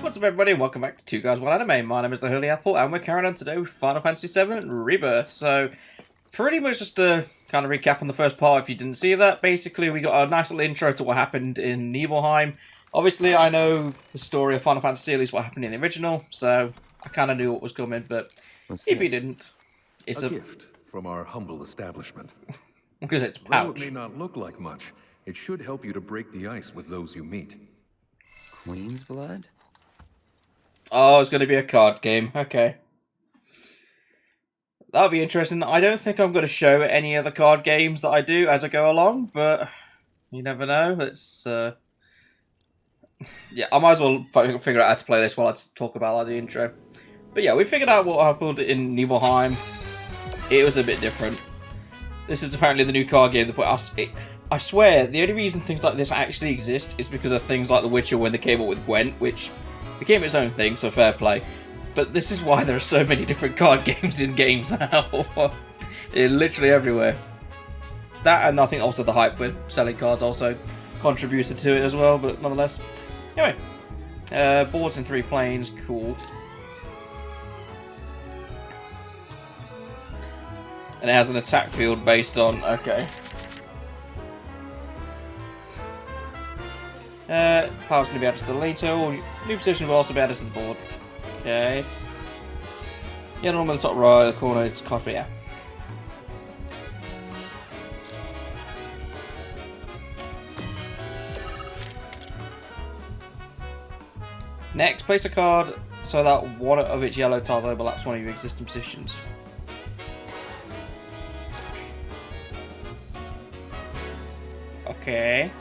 What's up everybody and welcome back to Two Guys One Anime. My name is the Holy Apple and we're carrying on today with Final Fantasy VII Rebirth. So, pretty much just to kind of recap on the first part if you didn't see that, basically we got a nice little intro to what happened in Nibelheim. Obviously I know the story of Final Fantasy, at least what happened in the original, so I kind of knew what was coming, but if you didn't, it's a gift from our humble establishment. Because it's pouch. Though it may not look like much, it should help you to break the ice with those you meet. Queen's blood? Oh, it's going to be a card game. Okay. That'll be interesting. I don't think I'm going to show any of the card games that I do as I go along, but you never know. It's yeah, I might as well figure out how to play this while I talk about the intro. But yeah, we figured out what happened in Nibelheim. It was a bit different. This is apparently the new card game that put us. I swear, the only reason things like this actually exist is because of things like The Witcher when they came up with Gwent, which became its own thing, so fair play. But this is why there are so many different card games in games now. Literally everywhere. That, and I think also the hype with selling cards also contributed to it as well, but nonetheless. Anyway, boards in 3 planes, cool. And it has an attack field based on, okay. Power's going to be added to the later. New position will also be added to the board. Okay. Yeah, normally the top right of the corner, it's copy, yeah. Next, place a card so that one of its yellow tiles overlaps one of your existing positions. Okay.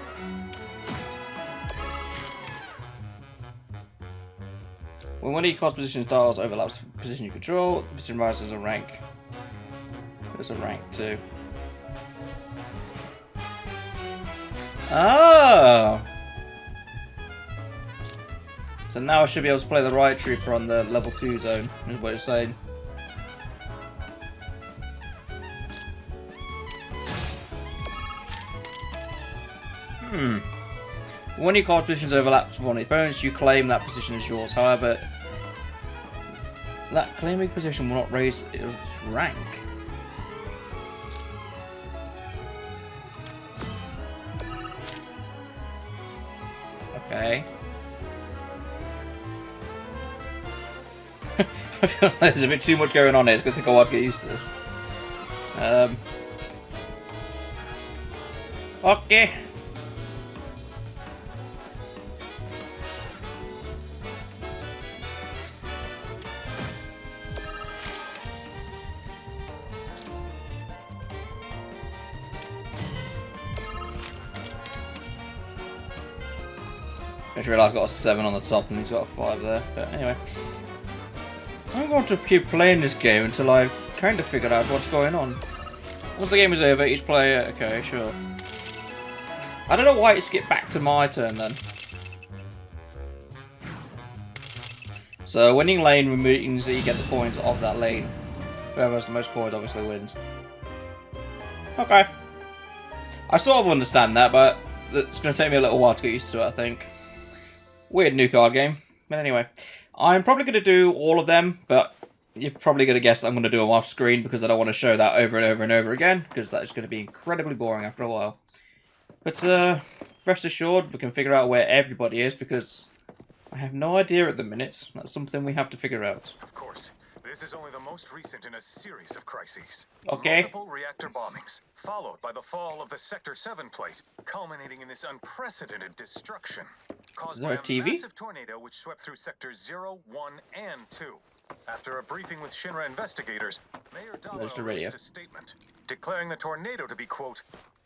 When one of your card's position tiles overlaps the position you control, the position rises a rank. There's a rank too. Oh! So now I should be able to play the Riot Trooper on the level 2 zone, is what you're saying. When your card positions overlaps with one of your opponents, you claim that position as yours. However, that claiming position will not raise its rank. Okay. I feel like there's a bit too much going on here. It's going to take a while to get used to this. Okay. I just realised I've got a 7 on the top and he's got a 5 there. But anyway. I'm going to keep playing this game until I kind of figure out what's going on. Once the game is over, each player... Okay, sure. I don't know why it skipped back to my turn then. So winning lane means that you get the coins of that lane. Whoever has the most coins obviously wins. Okay. I sort of understand that, but it's going to take me a little while to get used to it, I think. Weird new card game. But anyway, I'm probably going to do all of them, but you're probably going to guess I'm going to do them off screen because I don't want to show that over and over and over again, because that's going to be incredibly boring after a while. But rest assured, we can figure out where everybody is, because I have no idea at the minute. That's something we have to figure out. Of course. This is only the most recent in a series of crises. Okay. Multiple reactor bombings, followed by the fall of the Sector 7 plate, culminating in this unprecedented destruction. Caused by a massive tornado which swept through Sectors 0, 1, and 2. After a briefing with Shinra investigators, Mayor Domino released a statement declaring the tornado to be, quote,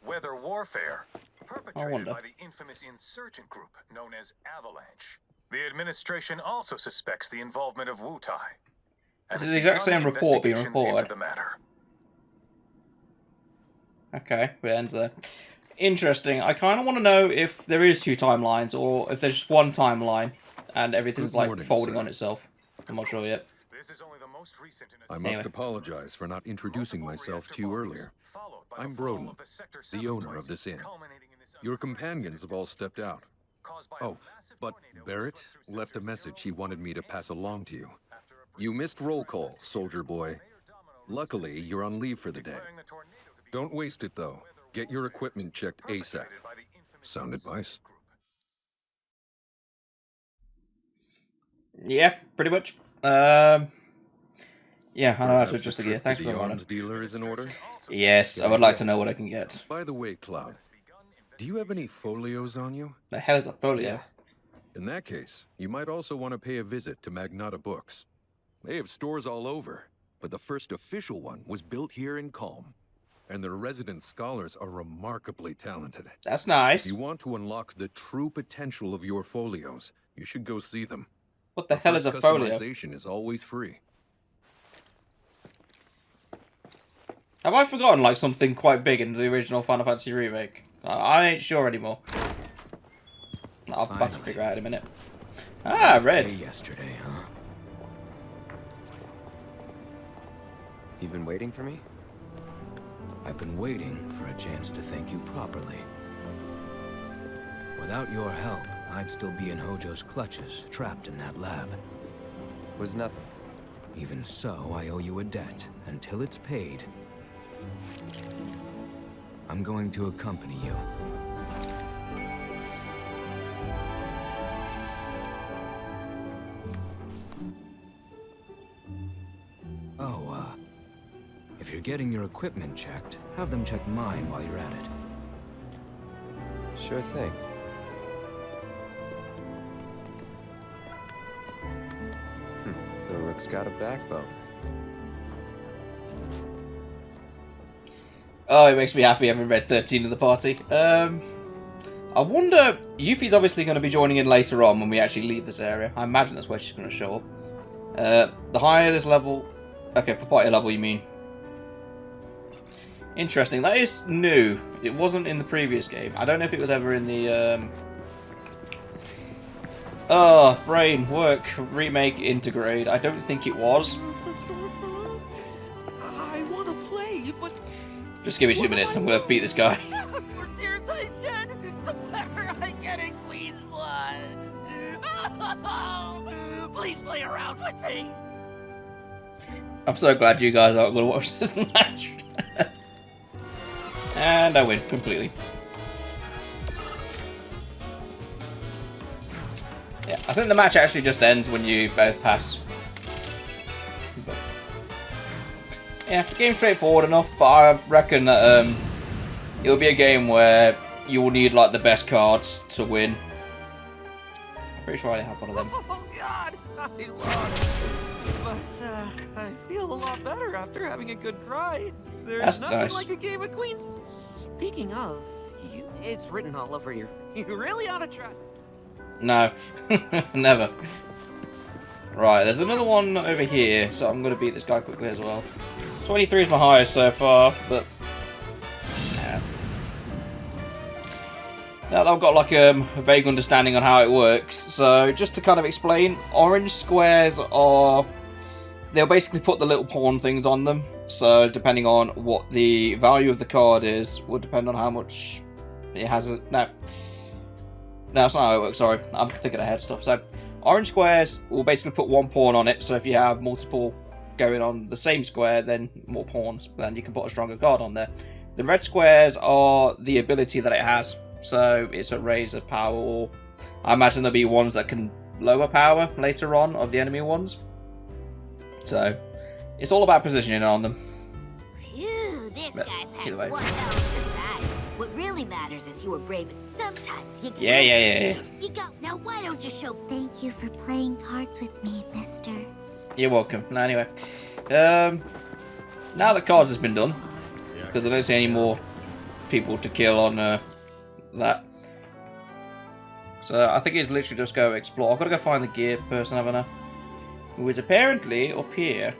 weather warfare, perpetrated by the infamous insurgent group known as AVALANCHE. The administration also suspects the involvement of Wutai. This is the exact same report being reported. Okay, it ends there. Interesting. I kind of want to know if there is 2 timelines, or if there's just one timeline, and everything's like folding on itself. I'm not sure yet. I must apologize for not introducing myself to you earlier. I'm Broden, the owner of this inn. Your companions have all stepped out. Oh, But Barrett left a message he wanted me to pass along to you. You missed roll call, soldier boy. Luckily, you're on leave for the day. Don't waste it, though. Get your equipment checked ASAP. Sound advice? Yeah, pretty much. Yeah, I know how to adjust the gear. Thanks for the the arms dealer is in order. Yes, I would like to know what I can get. By the way, Cloud, do you have any folios on you? The hell is a folio? In that case, you might also want to pay a visit to Magnata Books. They have stores all over, but the first official one was built here in Kalm. And their resident scholars are remarkably talented. That's nice. If you want to unlock the true potential of your folios, you should go see them. What the hell is a folio? Customization is always free. Have I forgotten like something quite big in the original Final Fantasy Remake? I ain't sure anymore. I'll have to figure out in a minute. Ah, red. Yesterday, huh? You've been waiting for me? I've been waiting for a chance to thank you properly. Without your help, I'd still be in Hojo's clutches, trapped in that lab. Was nothing. Even so, I owe you a debt. Until it's paid, I'm going to accompany you. If you're getting your equipment checked, have them check mine while you're at it. Sure thing. The Rook's got a backbone. Oh, it makes me happy having read 13 of the party. I wonder... Yuffie's obviously going to be joining in later on when we actually leave this area. I imagine that's where she's going to show up. The higher this level... Okay, for party level you mean. Interesting. That is new. It wasn't in the previous game. I don't know if it was ever in the... Oh, brain, work, remake, integrate. I don't think it was. I want to play, but... Just give me 2 minutes. I'm going to beat this guy. The more tears I shed, the better I get in Queen's blood. Please play around with me. I'm so glad you guys aren't going to watch this match. And I win completely. Yeah, I think the match actually just ends when you both pass. But yeah, the game's straightforward enough, but I reckon that it'll be a game where you will need like the best cards to win. Pretty sure I have one of them. Oh God, I lost. But I feel a lot better after having a good cry. There's That's nothing nice. like a game of Queens. Speaking of, it's written all over your. You really ought to try. No, never. Right, there's another one over here, so I'm going to beat this guy quickly as well. 23 is my highest so far, but... Yeah. Now I've got like a vague understanding on how it works, so just to kind of explain, orange squares are... They'll basically put the little pawn things on them, so depending on what the value of the card is, will depend on how much it has... No, that's not how it works, sorry. I'm thinking ahead of stuff. So, orange squares will basically put one pawn on it, so if you have multiple going on the same square, then more pawns, then you can put a stronger card on there. The red squares are the ability that it has, so it's a raise of power, or I imagine there'll be ones that can lower power later on of the enemy ones. So, it's all about positioning on them. Phew, this But guy either packs way. one hell of a side. What really matters is you were brave, and sometimes you get Yeah. You go. Now why don't you show thank you for playing cards with me, mister? You're welcome. No, anyway. Now that cards has been done, because I don't see any more people to kill on that. So I think it's literally just go explore. I've got to go find the gear person, haven't I? Who is apparently up here.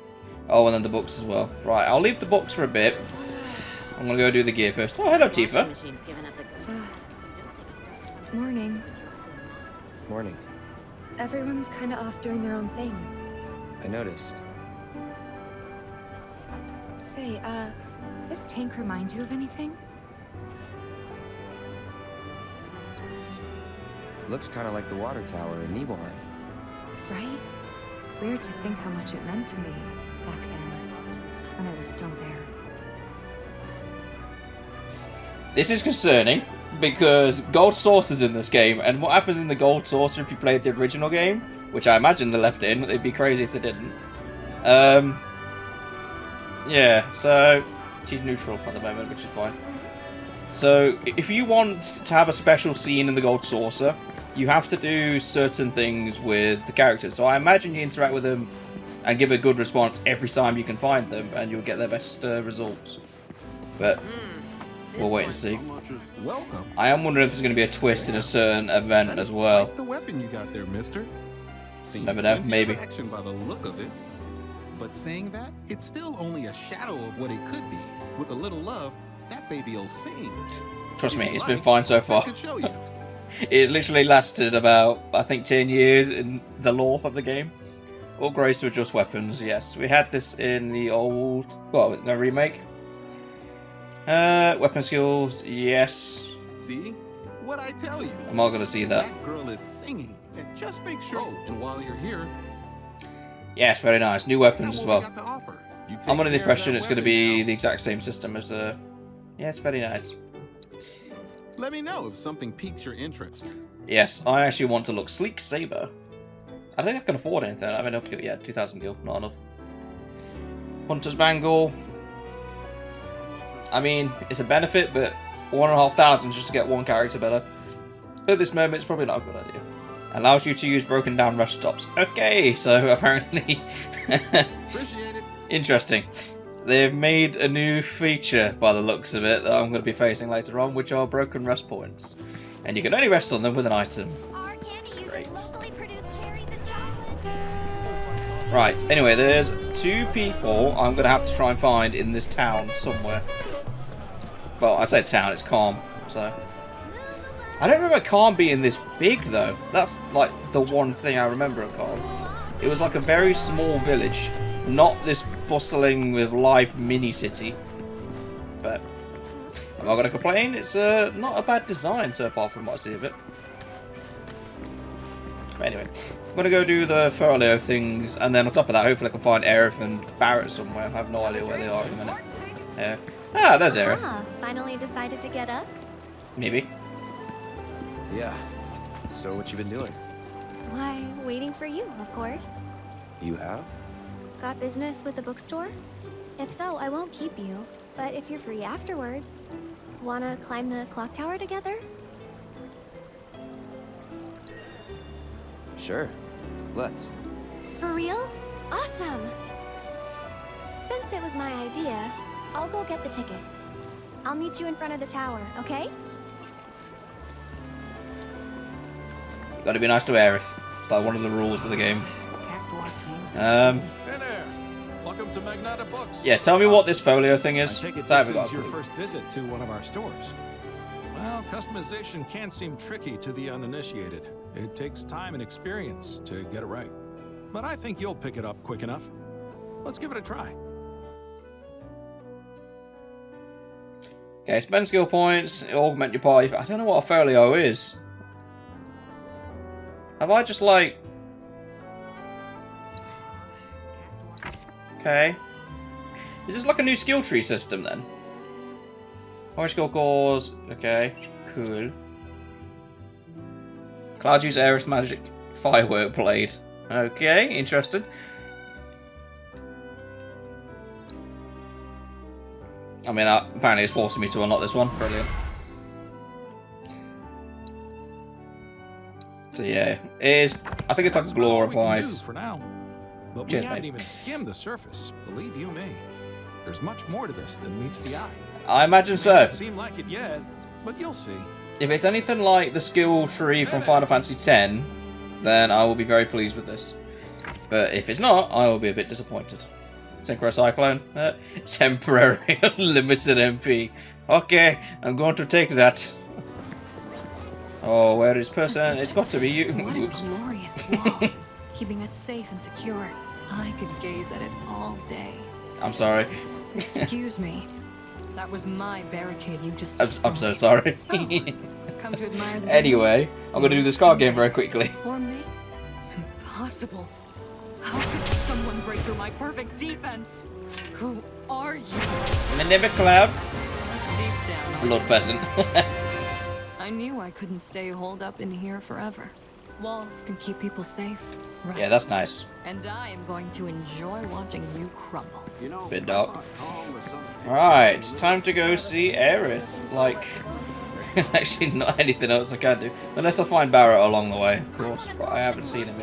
Oh, and then the books as well. Right, I'll leave the books for a bit. I'm going to go do the gear first. Oh, hello, Tifa. Morning. Morning. Everyone's kind of off doing their own thing. I noticed. Say, this tank remind you of anything? Looks kind of like the water tower in Nibelheim. Right? Weird to think how much it meant to me back then, when it was still there. This is concerning, because gold saucers in this game, and what happens in the gold saucer if you played the original game, which I imagine they left in, it'd be crazy if they didn't. Yeah, so she's neutral at the moment, which is fine. So, if you want to have a special scene in the gold saucer, you have to do certain things with the characters. So I imagine you interact with them and give a good response every time you can find them, and you'll get the best results. But we'll wait and see. Welcome. I am wondering if there's going to be a twist in a certain event as well. The weapon you got there, mister. Never know, maybe. Action by the look of it. But saying that, it's still only a shadow of what it could be. With a little love, that baby'll sing. Trust me, it's been fine so far. I can show you. It literally lasted about, I think, 10 years in the lore of the game. All graced with just weapons, yes. We had this in the old, well, the remake. Weapon skills, yes. See? What I tell you. I'm not going to see that. That girl is singing. And just make sure, and while you're here... Yes, very nice. New weapons as well. I'm under the care of impression that it's going to weapon be now. the exact same system as the... Yeah, it's very nice. Let me know if something piques your interest. Yes, I actually want to look sleek saber. I don't think I can afford anything. I have enough gil. Yeah, 2,000 gil, not enough. Hunter's Bangle. I mean, it's a benefit, but 1,500 just to get one character better. At this moment, it's probably not a good idea. Allows you to use broken down rest stops. Okay, so apparently... Appreciate it. Interesting. They've made a new feature, by the looks of it, that I'm going to be facing later on, which are broken rest points. And you can only rest on them with an item. Our candy uses Great. locally produced cherries and chocolate. Right, anyway, there's 2 people I'm going to have to try and find in this town somewhere. Well, I say town, it's Kalm, so... I don't remember Kalm being this big, though. That's, like, the one thing I remember of Kalm. It was like a very small village, not this bustling with life mini-city. But I'm not going to complain, it's not a bad design so far from what I see of it. But anyway, I'm going to go do the Folio things, and then on top of that, hopefully I can find Aerith and Barrett somewhere. I have no idea where they are in a minute. Yeah. Ah, there's Aerith. Ah, finally decided to get up? Maybe. Yeah. So what you been doing? Why, waiting for you, of course. You have? Got business with the bookstore? If so, I won't keep you. But if you're free afterwards, wanna climb the clock tower together? Sure. Let's. For real? Awesome! Since it was my idea, I'll go get the tickets. I'll meet you in front of the tower, okay? Gotta be nice to Aerith. It's like one of the rules of the game. Hey there. Welcome to Magnata Books. Yeah, tell me what this Folio thing is. I take it I this haven't got is a your clue. first visit to one of our stores. Well, customization can seem tricky to the uninitiated. It takes time and experience to get it right. But I think you'll pick it up quick enough. Let's give it a try. Okay, spend skill points, augment your party. I don't know what a Folio is. Have I just like... Okay. Is this like a new skill tree system then? Orange skill cores. Okay, cool. Cloud use Aerith magic firework blade. Okay, interesting. I mean, apparently it's forcing me to unlock this one. Brilliant. So yeah, it is. I think it's like That's about all we can glorified. do for now. But Cheers, we haven't mate. even skimmed the surface, believe you me. There's much more to this than meets the eye. I imagine It so. doesn't seem like it yet, but you'll see. If it's anything like the skill tree from Final Fantasy X, then I will be very pleased with this. But if it's not, I will be a bit disappointed. Synchro Cyclone. Temporary unlimited MP. Okay, I'm going to take that. Oh, where is person? It's got to be you. What a Oops. glorious wall, keeping us safe and secure. I could gaze at it all day. I'm sorry. Excuse me. That was my barricade you just I'm so sorry. Oh, Come to admire the Anyway, I'm going to do this card game very quickly. Or me? Impossible. How could someone break through my perfect defense? Who are you? My name is Cloud. Deep down, Blood peasant. I knew I couldn't stay holed up in here forever. Walls can keep people safe, right? Yeah, that's nice. And I am going to enjoy watching you crumble. You know, Bit dark. Alright, it's time to go see Aerith. Like, there's actually not anything else I can do. Unless I find Barrett along the way, of course. But I haven't seen him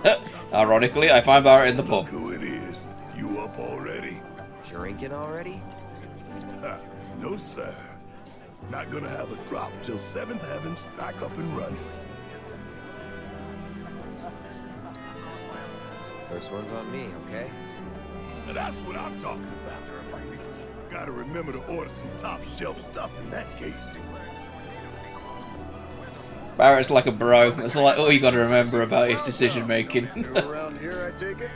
yet. Ironically, I find Barrett in the pub. Who it is? You up already? Drinking already? No, sir. Not gonna have a drop till 7th Heaven's back up and running. First one's on me, okay? Now that's what I'm talking about. Gotta remember to order some top shelf stuff in that case. Barrett's like a bro. That's like all you gotta remember about his decision making. You're around here, I take it?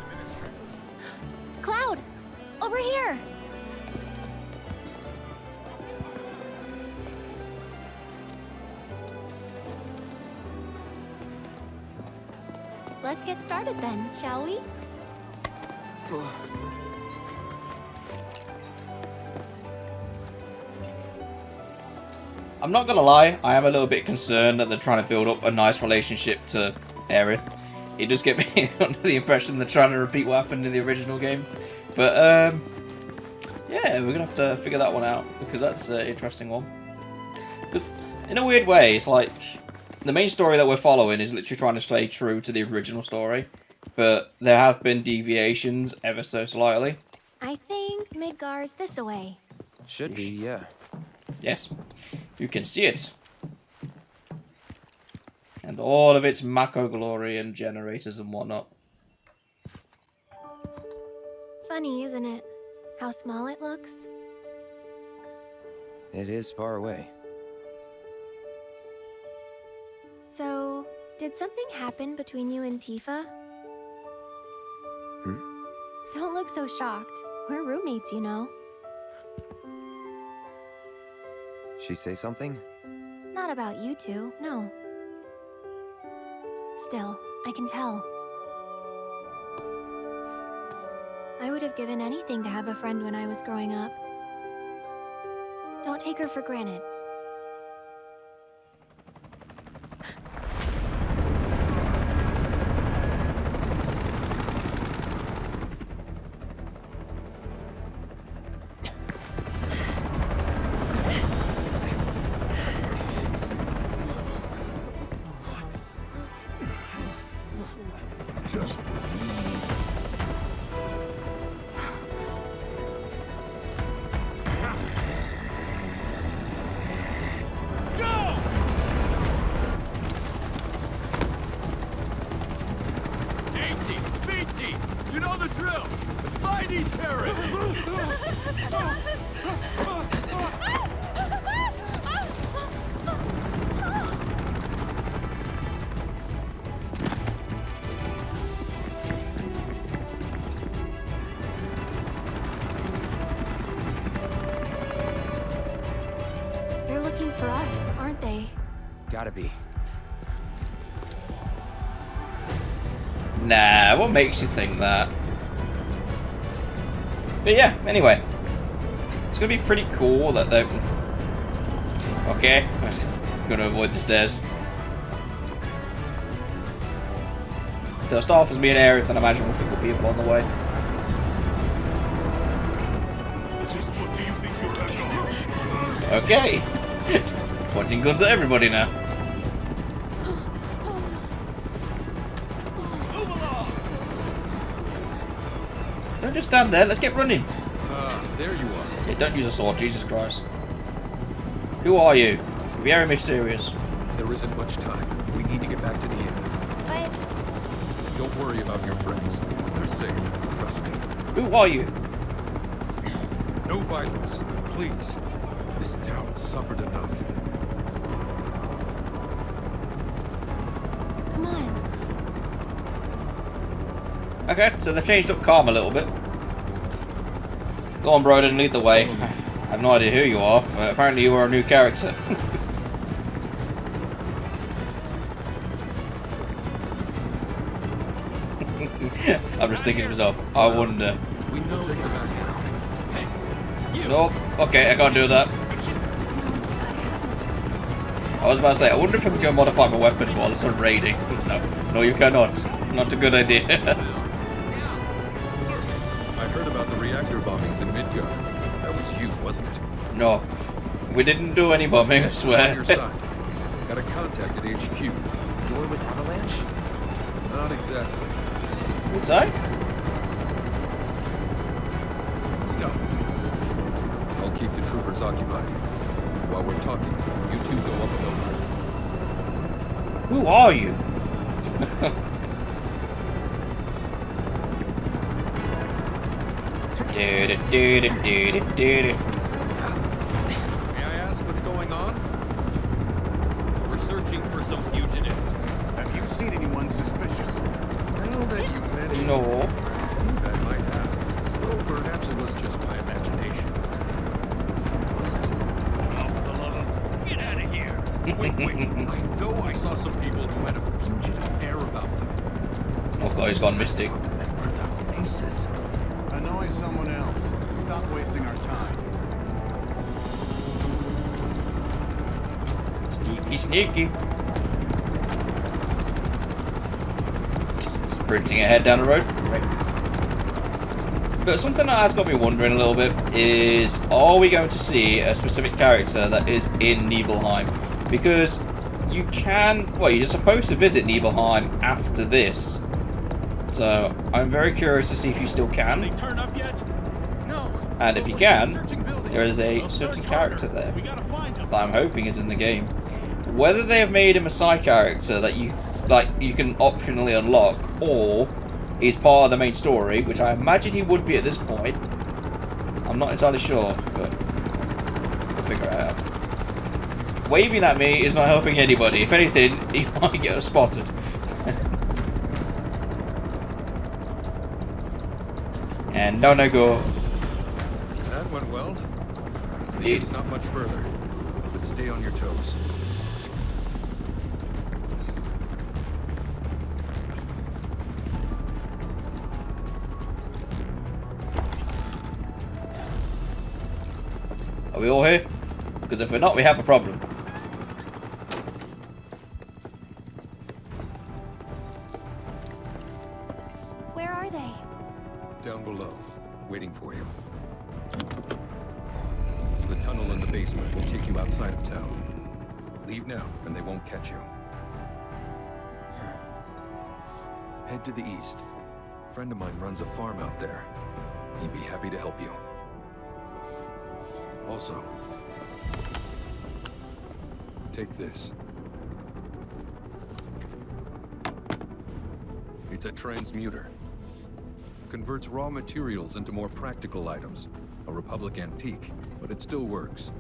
Cloud! Over here! Let's get started then, shall we? I'm not gonna lie, I am a little bit concerned that they're trying to build up a nice relationship to Aerith. It does get me under the impression they're trying to repeat what happened in the original game. But, yeah, we're gonna have to figure that one out, because that's an interesting one. Because, in a weird way, it's like, the main story that we're following is literally trying to stay true to the original story, but there have been deviations ever so slightly. I think Midgar's this away. Should be, yeah. Yes, you can see it. And all of its Mako glory and generators and whatnot. Funny, isn't it? How small it looks? It is far away. So, did something happen between you and Tifa? Don't look so shocked. We're roommates, you know. She say something? Not about you two, no. Still, I can tell. I would have given anything to have a friend when I was growing up. Don't take her for granted. Just You know the drill! Find these terrorists! They're looking for us, aren't they? Gotta be. Nah, what makes you think that? But yeah, anyway. It's gonna be pretty cool that they... Okay, I'm gonna avoid the stairs. So start off as me and Aerith, and I imagine we'll pick up people on the way. just what do you think you're at? Okay. Pointing guns at everybody now. Don't just stand there, let's get running. There you are. Hey, don't use a sword, Jesus Christ. Who are you? Very mysterious. There isn't much time. We need to get back to the inn. But Don't worry about your friends. They're safe. Trust me. Who are you? No violence, please. This town suffered enough. come on. Okay, so they've changed up Kalm a little bit. Go on, Broden, lead the way. I have no idea who you are, but apparently you are a new character. I'm just thinking to myself, I wonder. We know take the best now. Nope. Okay, I can't do that. I was about to say, I wonder if I can go modify my weapons while there's on raiding. No, you cannot. Not a good idea. I heard about the reactor bombings in Midgard. That was you, wasn't it? No. We didn't do any bombing, I swear. On your side. Got a contact at HQ. You're with Avalanche? Not exactly. What's that? Stop. I'll keep the troopers occupied. While we're talking, you two go up and over. Who are you? May I ask what's going on? We're searching for some fugitives. Have you seen anyone suspicious? Now that you mentioned No. that might have. Well, perhaps it was just my imagination. Was it? Oh, for the love of... Get out of here! Wait. I know I saw some people who had a fugitive air about them. Oh god, he's gone mystic. Remember the faces. Annoy someone else. Stop wasting our time. Sneaky, sneaky. Sprinting ahead down the road. But something that has got me wondering a little bit is, are we going to see a specific character that is in Nibelheim? Because you can, well, you're supposed to visit Nibelheim after this. So I'm very curious to see if you still can. They turn up yet? No. And if you can, there is a certain character there We gotta find them. that I'm hoping is in the game. Whether they have made him a side character that you can optionally unlock, or he's part of the main story, which I imagine he would be at this point. I'm not entirely sure, but we'll figure it out. Waving at me is not helping anybody. If anything, he might get us spotted. And no go. That went well. The Indeed. game's not much further, but stay on your toes. Are we all here? Because if we're not, we have a problem. Where are they? Down below, waiting for you. The tunnel in the basement will take you outside of town. Leave now, and they won't catch you. Head to the east. A friend of mine runs a farm out there. He'd be happy to help you. Also, take this. It's a transmuter. Converts raw materials into more practical items. A Republic antique, but it still works.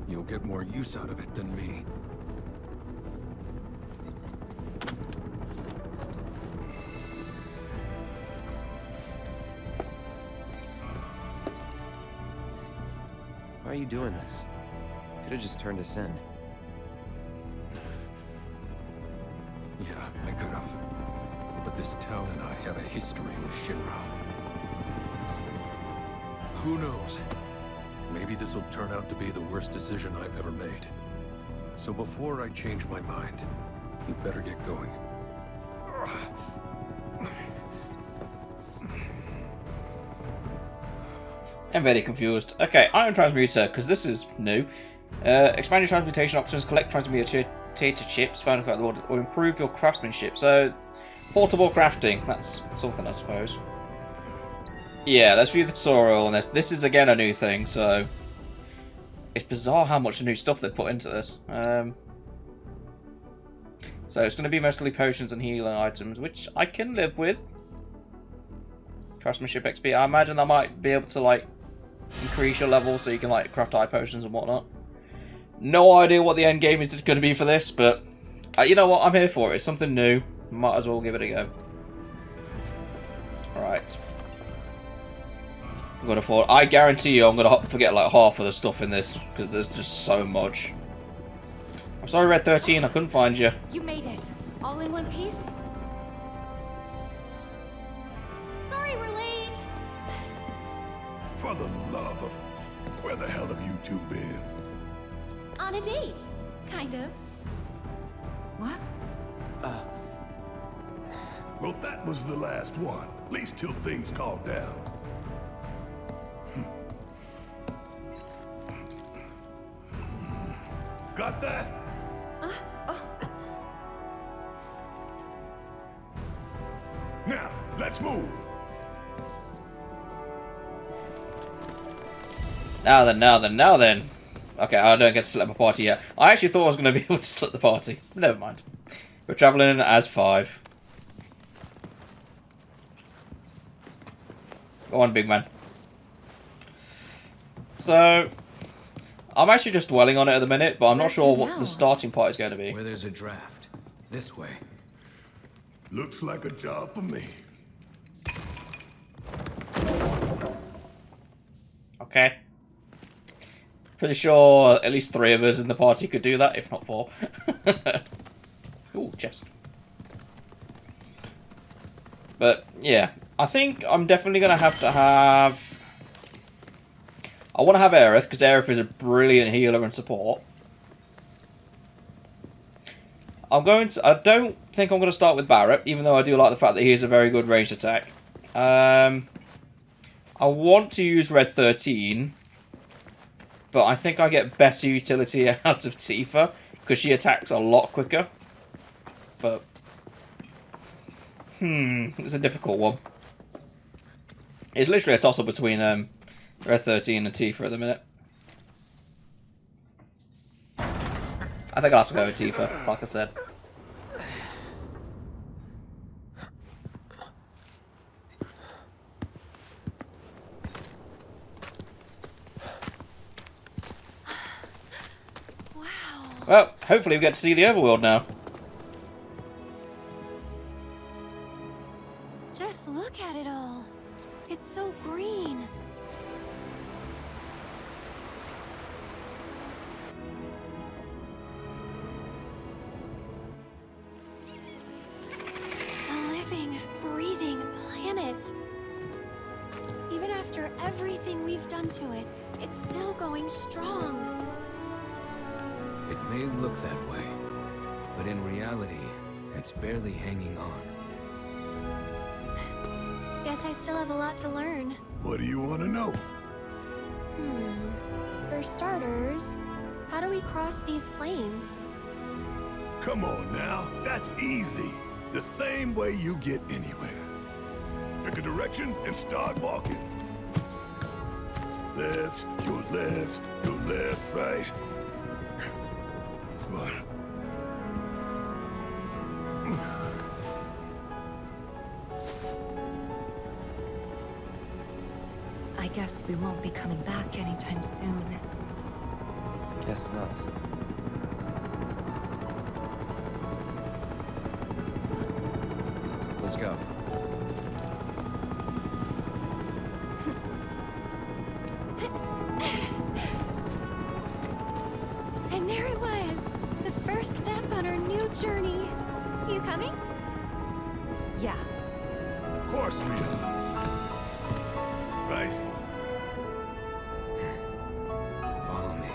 You'll get more use out of it than me. Why are you doing this? Could have just turned us in. Yeah, I could have. But this town and I have a history with Shinra. Who knows? Maybe this will turn out to be the worst decision I've ever made. So before I change my mind, you better get going. I'm very confused. Okay, Iron Transmuter, because this is new. Expand your transmutation options, collect transmuter chips, find out or improve your craftsmanship. So, portable crafting, that's something I suppose. Yeah, let's view the tutorial on this. This is again a new thing, so it's bizarre how much new stuff they put into this. So it's going to be mostly potions and healing items, which I can live with. Craftsmanship XP. I imagine I might be able to like increase your level so you can like craft eye potions and whatnot. No idea what the end game is going to be for this, but you know what? I'm here for it. It's something new. Might as well give it a go. Alright. I'm gonna fall. I guarantee you I'm gonna forget like half of the stuff in this because there's just so much. I'm sorry, Red 13, I couldn't find you. You made it. All in one piece? For the love of... Where the hell have you two been? On a date, kind of. What? Well, that was the last one. At least till things calm down. Got that? Now, let's move. Now then. Okay, I don't get to select my party yet. I actually thought I was going to be able to select the party. Never mind. We're travelling as 5. Go on, big man. So, I'm actually just dwelling on it at the minute, but I'm not sure what the starting part is going to be. Where there's a draft. This way. Looks like a job for me. Okay. Pretty sure at least 3 of us in the party could do that, if not 4. Ooh, chest. But, yeah. I think I'm definitely going to have... I want to have Aerith, because Aerith is a brilliant healer and support. I don't think I'm going to start with Barret, even though I do like the fact that he is a very good ranged attack. I want to use Red 13, but I think I get better utility out of Tifa, because she attacks a lot quicker. But, it's a difficult one. It's literally a toss-up between Red 13 and Tifa at the minute. I think I'll have to go with Tifa, like I said. Wow. Well, hopefully we get to see the overworld now. Just look at it all. It's so green. A living, breathing planet. Even after everything we've done to it, it's still going strong. It may look that way, but in reality, it's barely hanging on. Guess I still have a lot to learn. What do you want to know? For starters, how do we cross these plains? Come on now, that's easy. The same way you get anywhere. Pick a direction and start walking. Left, your left, your left, right. What? I guess we won't be coming back anytime soon. Guess not. Let's go. And there it was, the first step on our new journey. You coming? Yeah. Of course we are. Right? Follow me.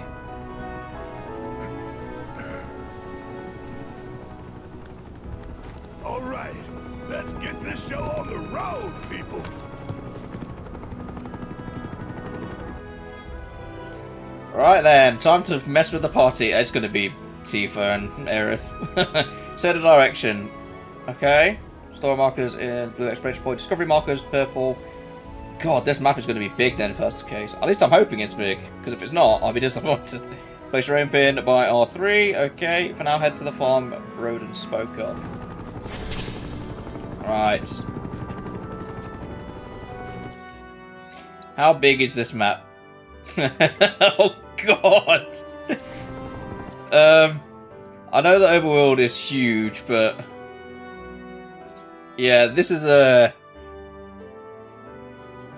All right, let's get this show on the road, people. Right then, time to mess with the party. It's going to be Tifa and Aerith. Set a direction. Okay. Story markers in blue, exploration point. Discovery markers purple. God, this map is going to be big then if that's the case. At least I'm hoping it's big, because if it's not, I'll be disappointed. Place your aim pin by R3. Okay, for now head to the farm Roden spoke of. Right. How big is this map? Oh god. I know the overworld is huge, but yeah, this is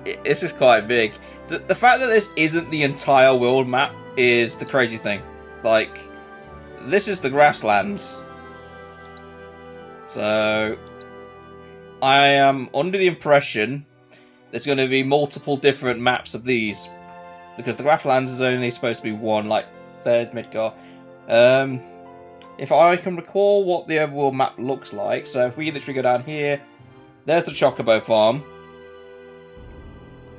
this is quite big. The fact that this isn't the entire world map is the crazy thing. Like, this is the grasslands. So I am under the impression there's going to be multiple different maps of these. Because the grasslands is only supposed to be one, like, there's Midgar. If I can recall what the overall map looks like, so if we literally go down here, there's the Chocobo farm.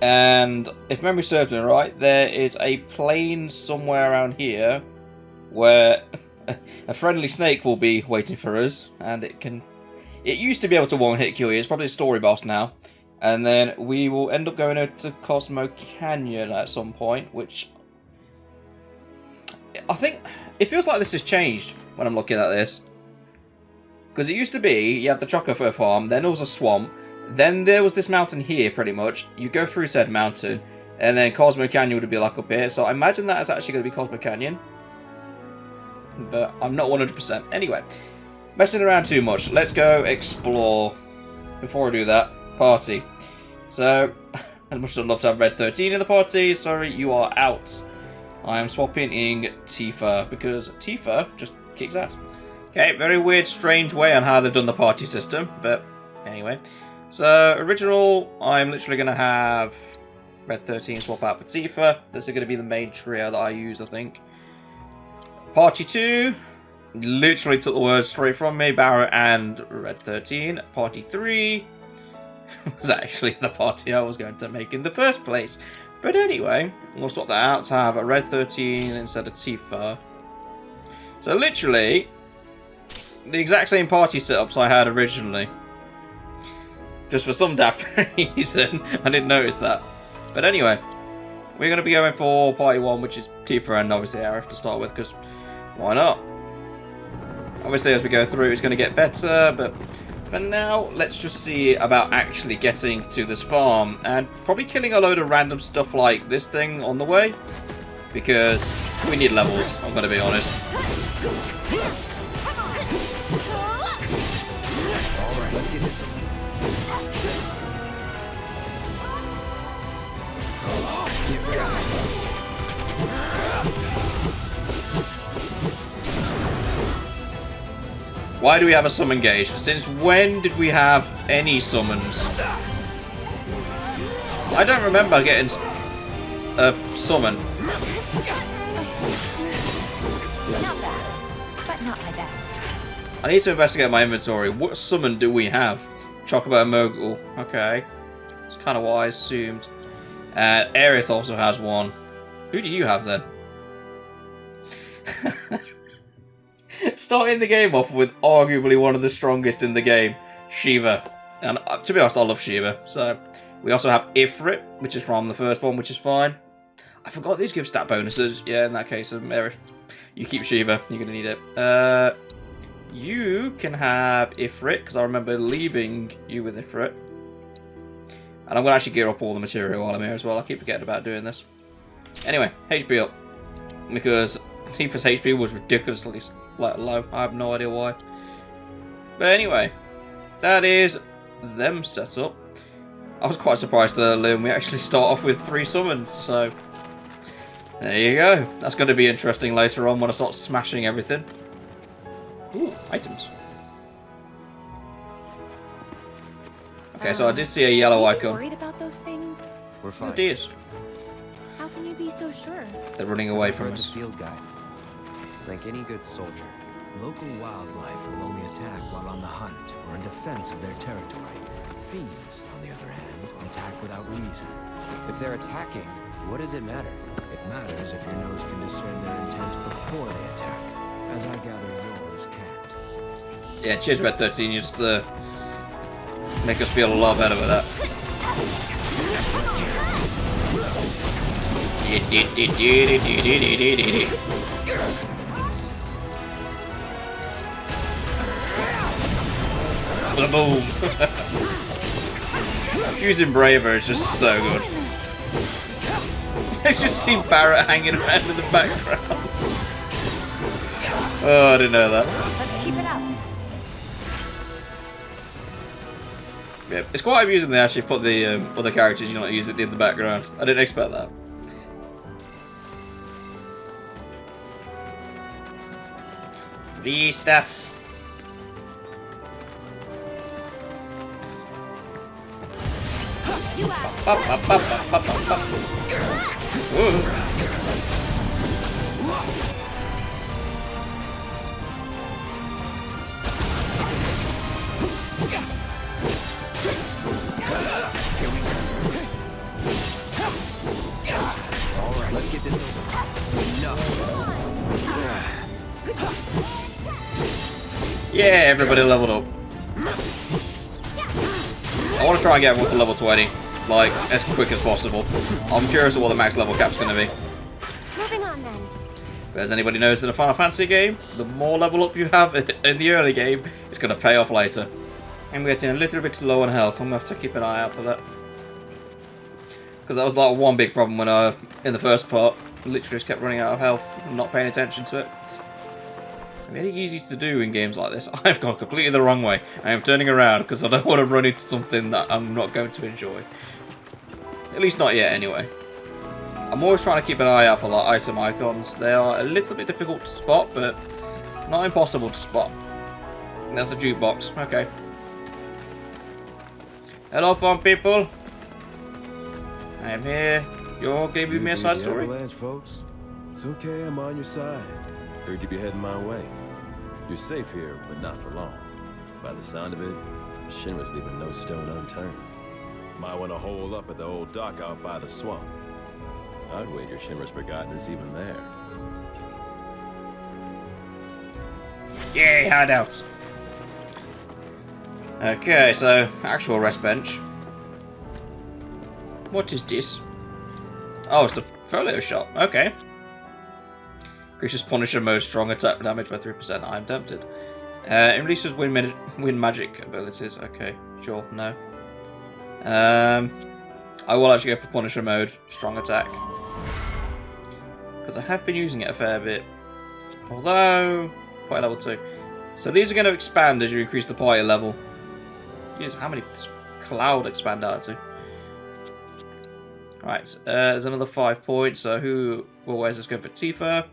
And if memory serves me right, there is a plain somewhere around here where a friendly snake will be waiting for us, and it used to be able to one-hit kill you. It's probably a story boss now. And then we will end up going over to Cosmo Canyon at some point, which I think it feels like this has changed when I'm looking at this. Because it used to be, you had the Chocobo farm, then there was a swamp, then there was this mountain here, pretty much. You go through said mountain, and then Cosmo Canyon would be like up here. So I imagine that is actually going to be Cosmo Canyon. But I'm not 100%. Anyway, messing around too much. Let's go explore. Before I do that, party. So, as much as I'd love to have Red 13 in the party, sorry, you are out. I am swapping in Tifa, because Tifa just kicks ass. Okay, very weird, strange way on how they've done the party system, but anyway. So, original, I'm literally going to have Red 13 swap out for Tifa. This is going to be the main trio that I use, I think. Party 2, literally took the words straight from me, Barrett and Red 13. Party 3 was actually the party I was going to make in the first place. But anyway, we'll swap that out to have a Red 13 instead of Tifa. So literally, the exact same party setups I had originally. Just for some daft reason, I didn't notice that. But anyway, we're going to be going for party 1, which is Tifa and obviously Aerith to start with, because why not? Obviously, as we go through, it's going to get better, but for now, let's just see about actually getting to this farm and probably killing a load of random stuff like this thing on the way, because we need levels, I'm going to be honest. Alright, let's get this. Why do we have a summon gauge? Since when did we have any summons? I don't remember getting a summon. Not bad, but not my best. I need to investigate my inventory. What summon do we have? Chocobo and Mogul. Okay. That's kind of what I assumed. Aerith also has one. Who do you have then? Starting the game off with arguably one of the strongest in the game, Shiva. And to be honest, I love Shiva. So we also have Ifrit, which is from the first one, which is fine. I forgot these give stat bonuses. Yeah, in that case, Aerith, you keep Shiva. You're going to need it. You can have Ifrit, because I remember leaving you with Ifrit. And I'm going to actually gear up all the material while I'm here as well. I keep forgetting about doing this. Anyway, HP up. Because Tifa's HP was ridiculously low. I have no idea why. But anyway, that is them set up. I was quite surprised to learn we actually start off with 3 summons. So, there you go. That's going to be interesting later on when I start smashing everything. Ooh, items. Okay, so I did see a yellow icon. Worried about those things? We're fine. Oh, dears. How can you be so sure? They're running away from us. The field guide. Like any good soldier, Local wildlife will only attack while on the hunt or in defense of their territory. Fiends, on the other hand, attack without reason. if they're attacking, what does it matter? It matters if your nose can discern their intent before they attack, as I gather yours can't. Yeah, cheers, Red 13. You just make us feel a lot better with that. Boom! Using Braver is just so good. I just see Barrett hanging around in the background. Oh, I didn't know that. Let's keep it up. Yeah, it's quite amusing they actually put the other characters you not use it in the background. I didn't expect that. Free stuff. Alright, let's get this over. Enough. Yeah, everybody leveled up. I want to try and get everyone to level 20, like, as quick as possible. I'm curious what the max level cap's going to be. Moving on then. But as anybody knows in a Final Fantasy game, the more level up you have in the early game, it's going to pay off later. I'm getting a little bit low on health. I'm going to have to keep an eye out for that. Because that was like one big problem when I, in the first part, literally just kept running out of health and not paying attention to it. Very easy to do in games like this. I've gone completely the wrong way. I am turning around because I don't want to run into something that I'm not going to enjoy. At least not yet, anyway. I'm always trying to keep an eye out for like item icons. They are a little bit difficult to spot, but not impossible to spot. That's a jukebox. Okay. Hello, fun people. I am here. You're giving me a side story. Avalanche, folks. It's okay. I'm on your side. Heard you be heading my way. You're safe here, but not for long. By the sound of it, Shinra's leaving no stone unturned. Might want to hole up at the old dock out by the swamp. I'd wager Shinra's forgotten it's even there. Yay, hideout. Okay, so actual rest bench. What is this? Oh, it's the Folios shop. Okay. Increases Punisher mode strong attack damage by 3%. I'm tempted. It releases wind magic abilities. Okay, sure, no. I will actually go for Punisher mode strong attack. Because I have been using it a fair bit. Although, party level 2. So these are going to expand as you increase the party level. Yes, how many does Cloud expand out to? Right, there's another 5 points. So where's this going for Tifa?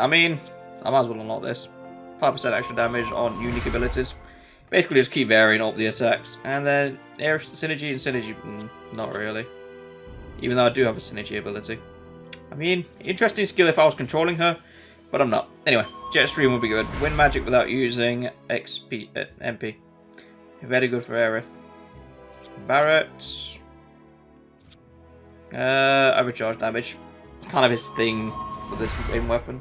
I mean, I might as well unlock this. 5% extra damage on unique abilities. Basically just keep varying up the attacks. And then air synergy and synergy, not really. Even though I do have a synergy ability. I mean, interesting skill if I was controlling her, but I'm not. Anyway, jet stream would be good. Wind magic without using MP. Very good for Aerith. Barrett. Overcharge damage. It's kind of his thing with this main weapon.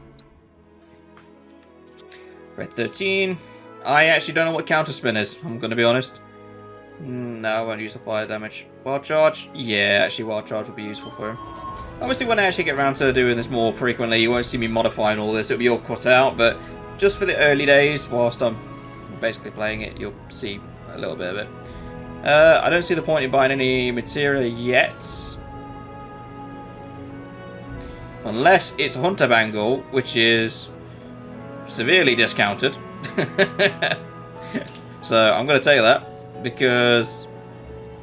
Red 13. I actually don't know what counter spin is, I'm going to be honest. No, I won't use the fire damage. Wild charge? Yeah, actually wild charge will be useful for him. Obviously when I actually get around to doing this more frequently, you won't see me modifying all this, it'll be all cut out, but just for the early days, whilst I'm basically playing it, you'll see a little bit of it. I don't see the point in buying any materia yet. Unless it's a Hunter Bangle, which is severely discounted. So I'm going to tell you that, because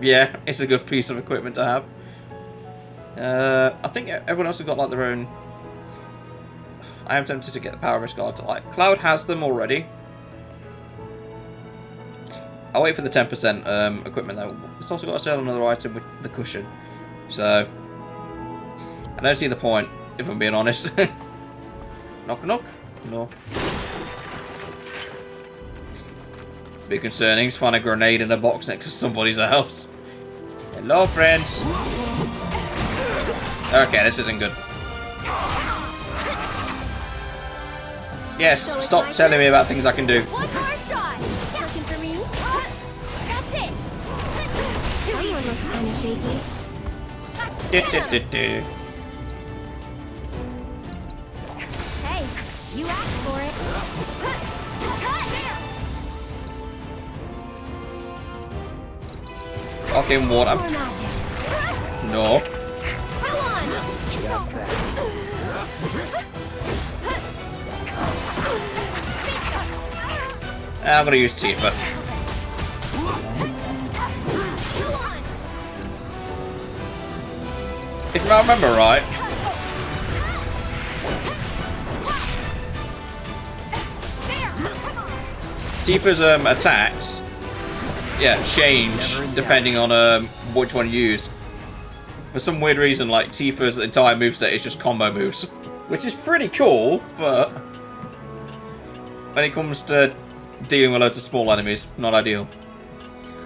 yeah, it's a good piece of equipment to have. I think everyone else has got like their own. I am tempted to get the power risk guards. Like Cloud has them already. I'll wait for the 10% equipment though. It's also got to sell another item with the cushion, so I don't see the point, if I'm being honest. Knock knock. No. Bit concerning, just find a grenade in a box next to somebody's house. Hello, friends. Okay, this isn't good. Yes, stop telling me about things I can do. One more shot. Looking for me? That's it. Someone looks kind of shaky. Hey, you asked for it. Fucking water. No. I'm gonna use Tifa. If I remember right, Tifa's attacks change depending on which one you use. For some weird reason, like Tifa's entire moveset is just combo moves, which is pretty cool, but when it comes to dealing with loads of small enemies, not ideal.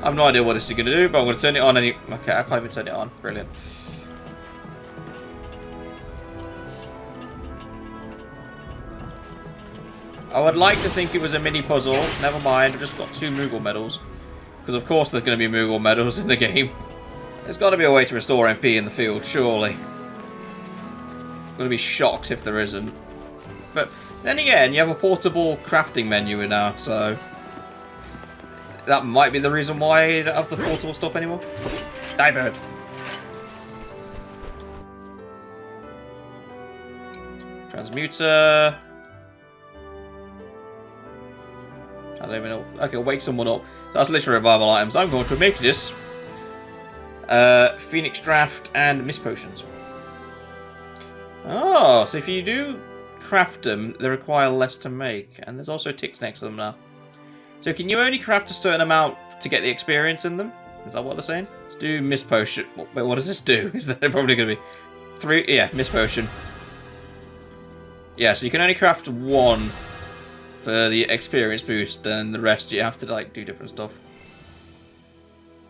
I have no idea what this is going to do, but I'm going to turn it on Okay, I can't even turn it on. Brilliant. I would like to think it was a mini puzzle. Never mind, I've just got 2 Moogle medals. Because of course there's going to be Moogle medals in the game. There's got to be a way to restore MP in the field, surely. I'm going to be shocked if there isn't. But then again, you have a portable crafting menu now, so that might be the reason why you don't have the portable stuff anymore. Die, bird. Transmuter. I don't even know. Okay, wake someone up. That's literally revival items. I'm going to make this. Phoenix Draft and Mist Potions. Oh, so if you do craft them, they require less to make. And there's also ticks next to them now. So can you only craft a certain amount to get the experience in them? Is that what they're saying? Let's do Mist Potion. Wait, what does this do? Is that probably going to be 3? Yeah, Mist Potion. Yeah, so you can only craft 1 for the experience boost, and the rest you have to like do different stuff.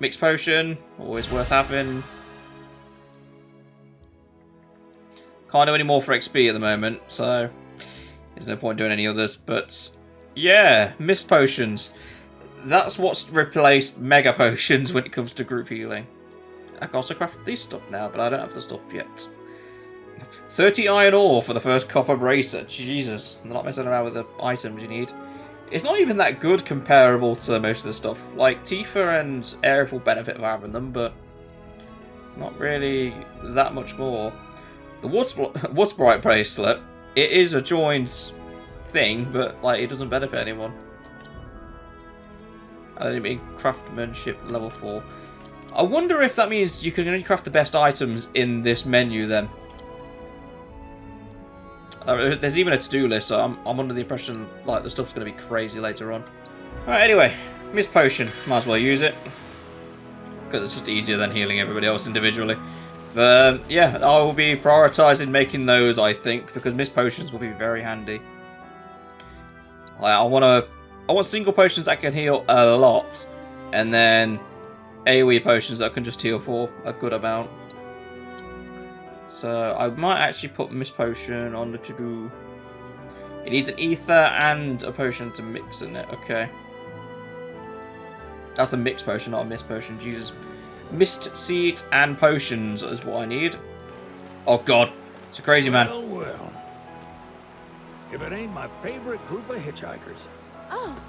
Mixed Potion, always worth having. Can't do any more for XP at the moment, so there's no point doing any others. But yeah, Mist Potions. That's what's replaced Mega Potions when it comes to group healing. I can also craft these stuff now, but I don't have the stuff yet. 30 iron ore for the first copper bracer. Jesus, I'm not messing around with the items you need. It's not even that good comparable to most of the stuff. Like, Tifa and Aerith will benefit from having them, but not really that much more. The Wood Sprite bracelet, it is a joined thing, but like it doesn't benefit anyone. I don't mean craftsmanship level 4. I wonder if that means you can only craft the best items in this menu then. There's even a to-do list, so I'm under the impression like the stuff's going to be crazy later on. Alright, anyway, Mist Potion. Might as well use it. Because it's just easier than healing everybody else individually. But yeah, I will be prioritising making those, I think, because Mist Potions will be very handy. I want single potions that can heal a lot, and then AoE potions that can just heal for a good amount. So I might actually put Mist Potion on the to-do. It needs an ether and a potion to mix in it. Okay. That's a mixed potion, not a Mist Potion. Jesus. Mist seeds and potions is what I need. Oh god. It's a crazy man. Well, well. If it ain't my favorite group of hitchhikers. Oh,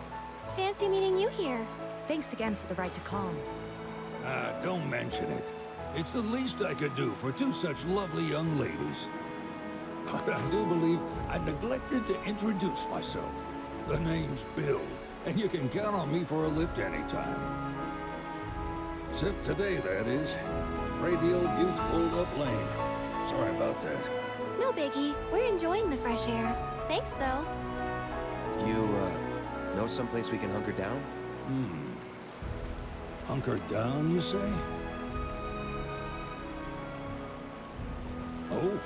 fancy meeting you here. Thanks again for the ride to Kalm. Don't mention it. It's the least I could do for 2 such lovely young ladies. But I do believe I neglected to introduce myself. The name's Bill, and you can count on me for a lift anytime. Except today, that is. Afraid the old bute's pulled up lame. Sorry about that. No biggie. We're enjoying the fresh air. Thanks, though. You, know someplace we can hunker down? Hunker down, you say? Oh.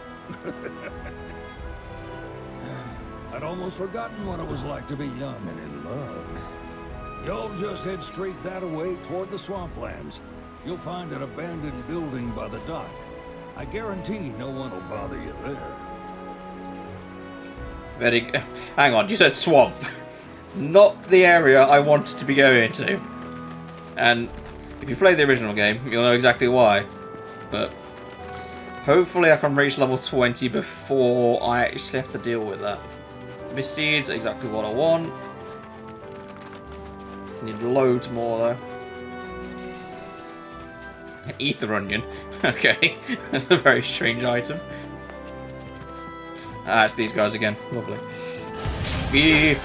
I'd almost forgotten what it was like to be young and in love. Y'all just head straight that way toward the swamplands. You'll find an abandoned building by the dock. I guarantee no one will bother you there. Very good. Hang on, you said swamp. Not the area I wanted to be going to. And if you play the original game, you'll know exactly why. But hopefully I can reach level 20 before I actually have to deal with that. Mist seeds, exactly what I want. Need loads more though. An ether onion. Okay. That's a very strange item. Ah, it's these guys again. Lovely. Beef.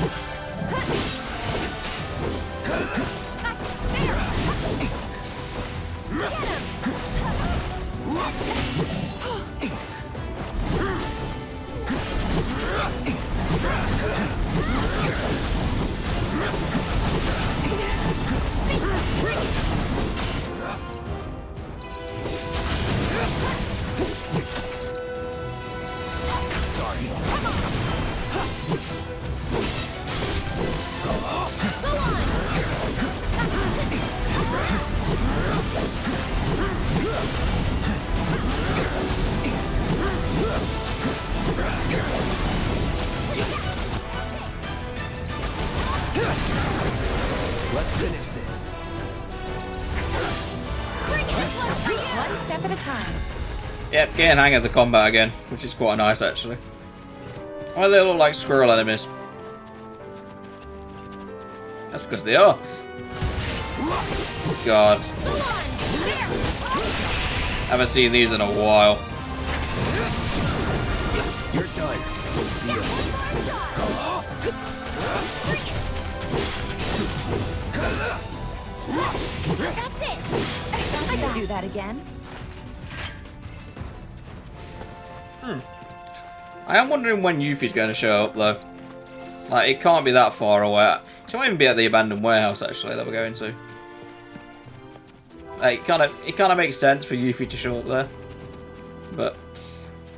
step at a time. Yep, getting hang of the combat again, which is quite nice actually. Why they look like squirrel enemies? That's because they are. God. Haven't seen these in a while. You're done. See ya. That's it! I could do that again. I am wondering when Yuffie's going to show up though. Like, it can't be that far away. She might even be at the abandoned warehouse actually that we're going to. Like, it kind of makes sense for Yuffie to show up there. But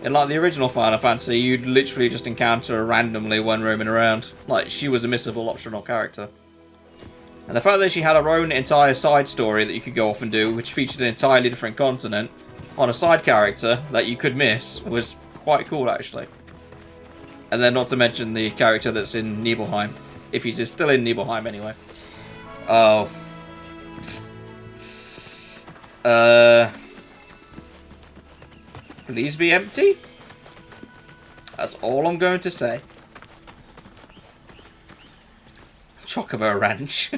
in like the original Final Fantasy, you'd literally just encounter her randomly when roaming around. Like, she was a missable optional character. And the fact that she had her own entire side story that you could go off and do, which featured an entirely different continent, on a side character that you could miss, was quite cool actually. And then not to mention the character that's in Nibelheim. If he's still in Nibelheim anyway. Oh. Please be empty? That's all I'm going to say. Chocobo Ranch.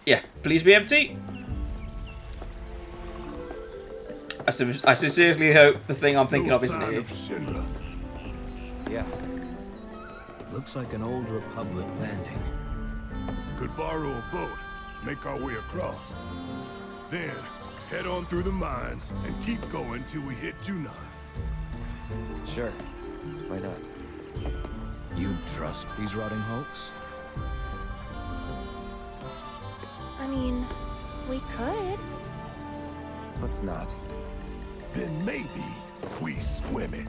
Yeah, please be empty. I sincerely hope the thing I'm thinking of isn't here. Shinra. Yeah. Looks like an old Republic landing. Could borrow a boat, make our way across. Then, head on through the mines and keep going till we hit Junon. Sure. Why not? You trust these rotting hulks? I mean, we could. Let's not. Then maybe we swim it.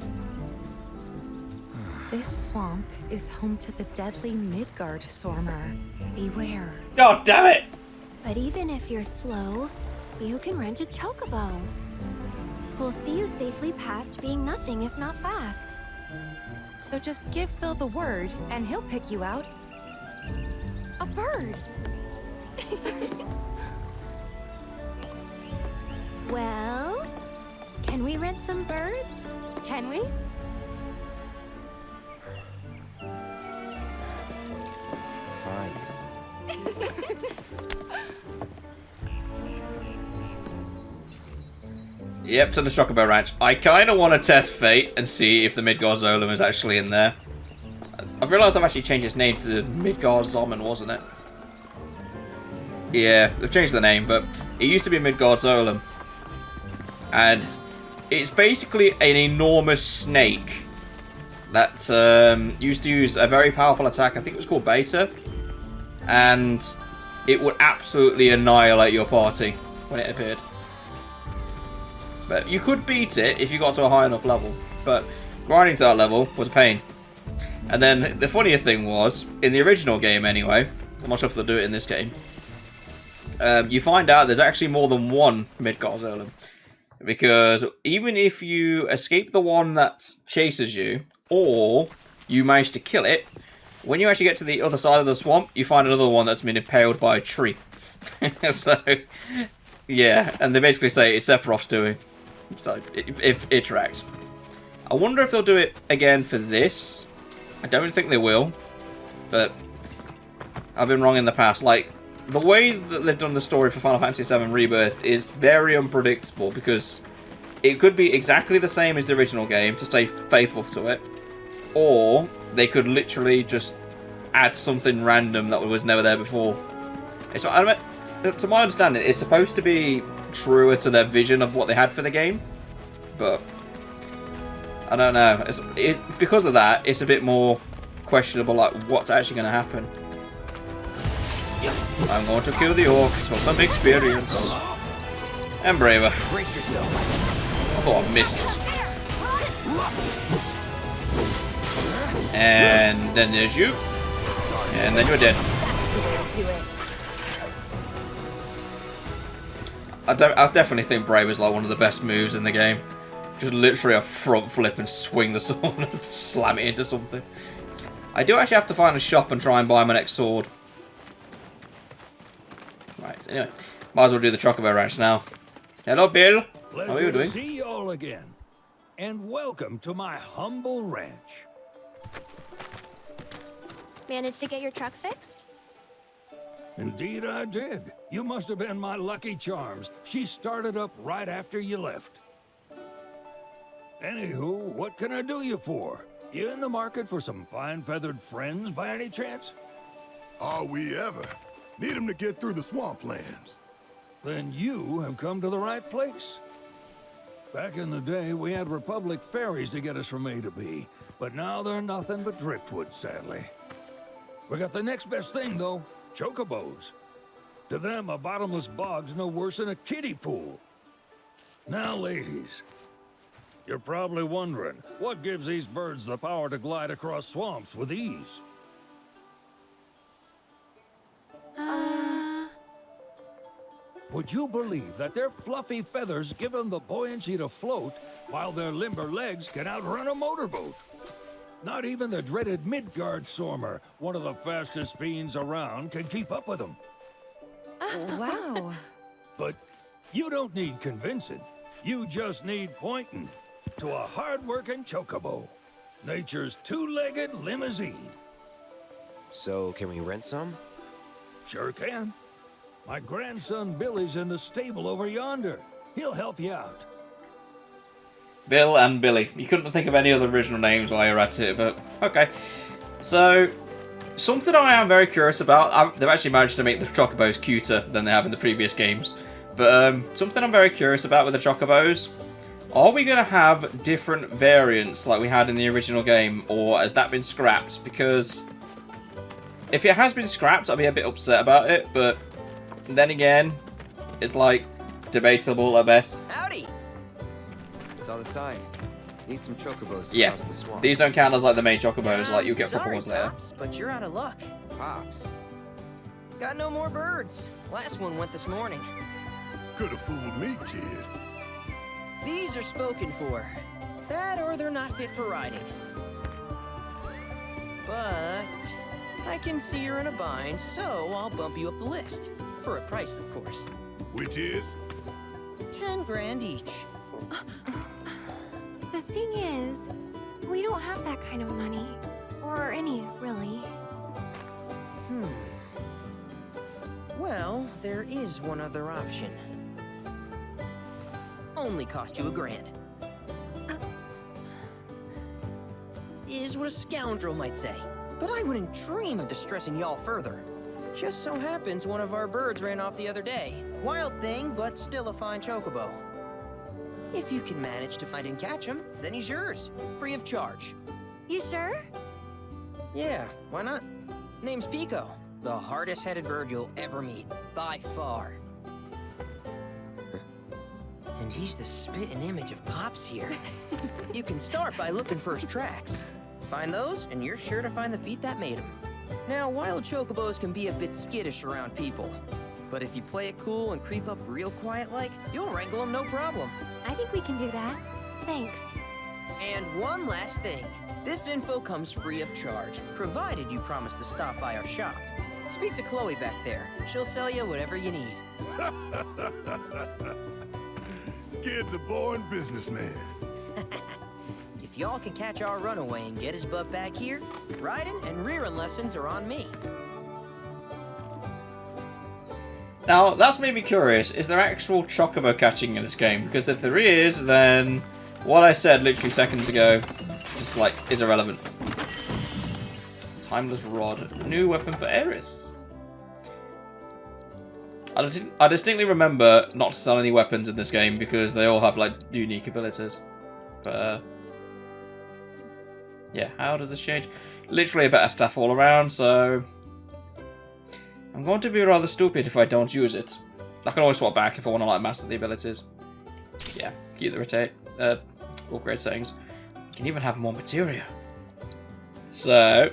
This swamp is home to the deadly Midgard Swarmer. Beware. God damn it! But even if you're slow, you can rent a chocobo. We'll see you safely past being nothing if not fast. So just give Bill the word, and he'll pick you out. A bird. Well, can we rent some birds? Can we? Fine. Yep, to the Chocobo Ranch. I kind of want to test fate and see if the Midgard Zolom is actually in there. I've realised I've actually changed its name to Midgard Zomen, wasn't it? Yeah, they've changed the name, but it used to be Midgard Zolom. And it's basically an enormous snake that used to use a very powerful attack. I think it was called Beta. And it would absolutely annihilate your party when it appeared. But you could beat it if you got to a high enough level. But grinding to that level was a pain. And then the funnier thing was, in the original game anyway, I'm not sure if they'll do it in this game, you find out there's actually more than one Midgard Zolom. Because even if you escape the one that chases you, or you manage to kill it, when you actually get to the other side of the swamp, you find another one that's been impaled by a tree. So, yeah, and they basically say it's Sephiroth's doing. So, it tracks. I wonder if they'll do it again for this. I don't think they will. But I've been wrong in the past. Like, the way that they've done the story for Final Fantasy VII Rebirth is very unpredictable, because it could be exactly the same as the original game to stay faithful to it, or they could literally just add something random that was never there before. To my understanding, it's supposed to be truer to their vision of what they had for the game, but I don't know. Because of that, it's a bit more questionable, like what's actually going to happen. I'm going to kill the orcs for some experience. And braver. Brace yourself. I thought I missed. And then there's you. And then you're dead. That's the way to do it. I definitely think Brave is like one of the best moves in the game. Just literally a front flip and swing the sword and slam it into something. I do actually have to find a shop and try and buy my next sword. Right, anyway. Might as well do the Chocobo Ranch now. Hello, Bill. How are you Pleasure doing? to see you all again. And welcome to my humble ranch. Managed to get your truck fixed? Indeed I did. You must have been my lucky charms. She started up right after you left. Anywho, what can I do you for? You in the market for some fine feathered friends by any chance? Are we ever? Need them to get through the swamplands. Then you have come to the right place. Back in the day, we had Republic ferries to get us from A to B, but now they're nothing but driftwood, sadly. We got the next best thing, though, chocobos. To them, a bottomless bog's no worse than a kiddie pool. Now, ladies, you're probably wondering, what gives these birds the power to glide across swamps with ease? Would you believe that their fluffy feathers give them the buoyancy to float, while their limber legs can outrun a motorboat? Not even the dreaded Midgard Stormer, one of the fastest fiends around, can keep up with them. Wow. But you don't need convincing. You just need pointing to a hard-working chocobo. Nature's two-legged limousine. So, can we rent some? Sure can. My grandson Billy's in the stable over yonder. He'll help you out. Bill and Billy. You couldn't think of any other original names while you're at it, but okay. So, something I am very curious about. They've actually managed to make the Chocobos cuter than they have in the previous games. But something I'm very curious about with the Chocobos. Are we going to have different variants like we had in the original game, or has that been scrapped? Because if it has been scrapped, I'll be a bit upset about it, but then again, it's like debatable at best. Howdy! It's on the side. Need some chocobos to Yeah, cross the swamp. these don't count as like the main Chocobos, like you'll get proper Sorry, ones later. Pops, but you're out of luck. Pops. Got no more birds. Last one went this morning. Could have fooled me, kid. These are spoken for. That or they're not fit for riding. But I can see you're in a bind, so I'll bump you up the list. For a price, of course. Which is? 10 grand each. The thing is, we don't have that kind of money. Or any, really. Well, there is one other option. Only cost you $1 grand. Is what a scoundrel might say. But I wouldn't dream of distressing y'all further. Just so happens one of our birds ran off the other day. Wild thing, but still a fine chocobo. If you can manage to find and catch him, then he's yours. Free of charge. You sure? Yeah, why not? Name's Pico. The hardest-headed bird you'll ever meet. By far. And he's the spitting image of Pops here. You can start by looking for his tracks. Find those, and you're sure to find the feet that made him. Now, wild chocobos can be a bit skittish around people. But if you play it cool and creep up real quiet-like, you'll wrangle them no problem. I think we can do that. Thanks. And one last thing. This info comes free of charge, provided you promise to stop by our shop. Speak to Chloe back there. She'll sell you whatever you need. Kid's a born businessman. If y'all can catch our runaway and get his butt back here, riding and rearing lessons are on me. Now, that's made me curious. Is there actual Chocobo catching in this game? Because if there is, then what I said literally seconds ago just, like, is irrelevant. Timeless Rod. New weapon for Aerith. I distinctly remember not to sell any weapons in this game because they all have, like, unique abilities. But, yeah, how does this change? Literally a better staff all around, so I'm going to be rather stupid if I don't use it. I can always swap back if I want to, like, master the abilities. Yeah, keep the rotate, upgrade settings. You can even have more materia. So,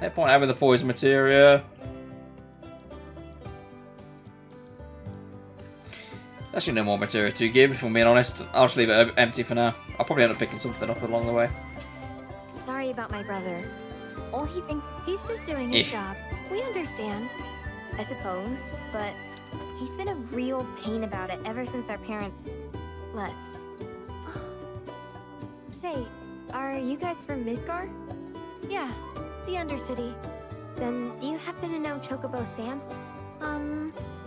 no point having the poison materia. Actually, no more materia to give, if I'm being honest. I'll just leave it empty for now. I'll probably end up picking something up along the way. Sorry about my brother. All he thinks, he's just doing his job. We understand. I suppose, but he's been a real pain about it ever since our parents left. Say, are you guys from Midgar? Yeah, the Undercity. Then do you happen to know Chocobo Sam?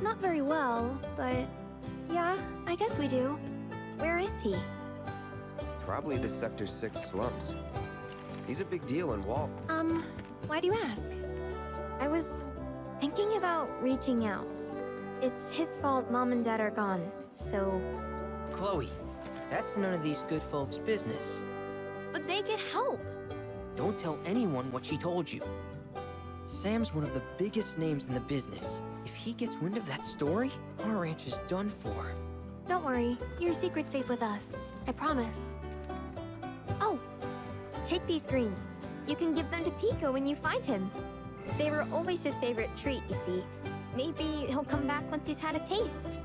Not very well, but yeah, I guess we do. Where is he? Probably the Sector 6 slums. He's a big deal in Wall. Why do you ask? I was thinking about reaching out. It's his fault Mom and Dad are gone, so... Chloe, that's none of these good folks' business. But they could help. Don't tell anyone what she told you. Sam's one of the biggest names in the business. If he gets wind of that story, our ranch is done for. Don't worry, your secret's safe with us. I promise. Oh, take these greens. You can give them to Pico when you find him. They were always his favorite treat, you see. Maybe he'll come back once he's had a taste.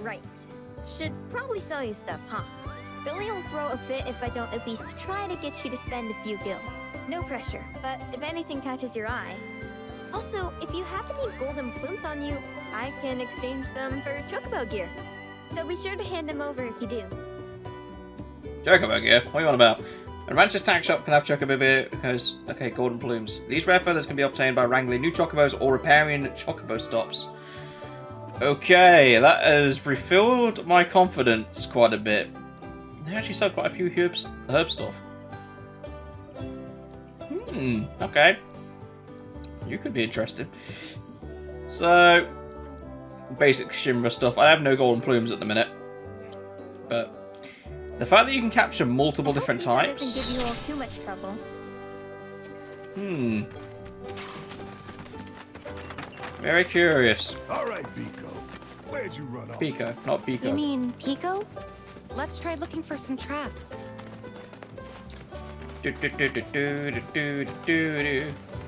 Right. Should probably sell you stuff, huh? Billy will throw a fit if I don't at least try to get you to spend a few gil. No pressure, but if anything catches your eye. Also, if you have any golden plumes on you, I can exchange them for Chocobo gear. So be sure to hand them over if you do. Chocobo gear? What are you on about? A rancher's tack shop can have Chocobo gear because, okay, golden plumes. These rare feathers can be obtained by wrangling new Chocobos or repairing Chocobo stops. Okay, that has refilled my confidence quite a bit. They actually sell quite a few herb stuff. Okay. You could be interested. So, basic Shinra stuff. I have no golden plumes at the minute. But the fact that you can capture multiple different types... doesn't give you all too much trouble. Very curious. Alright, Pico. Where'd you run off? Pico, not Pico. You mean Pico? Let's try looking for some tracks.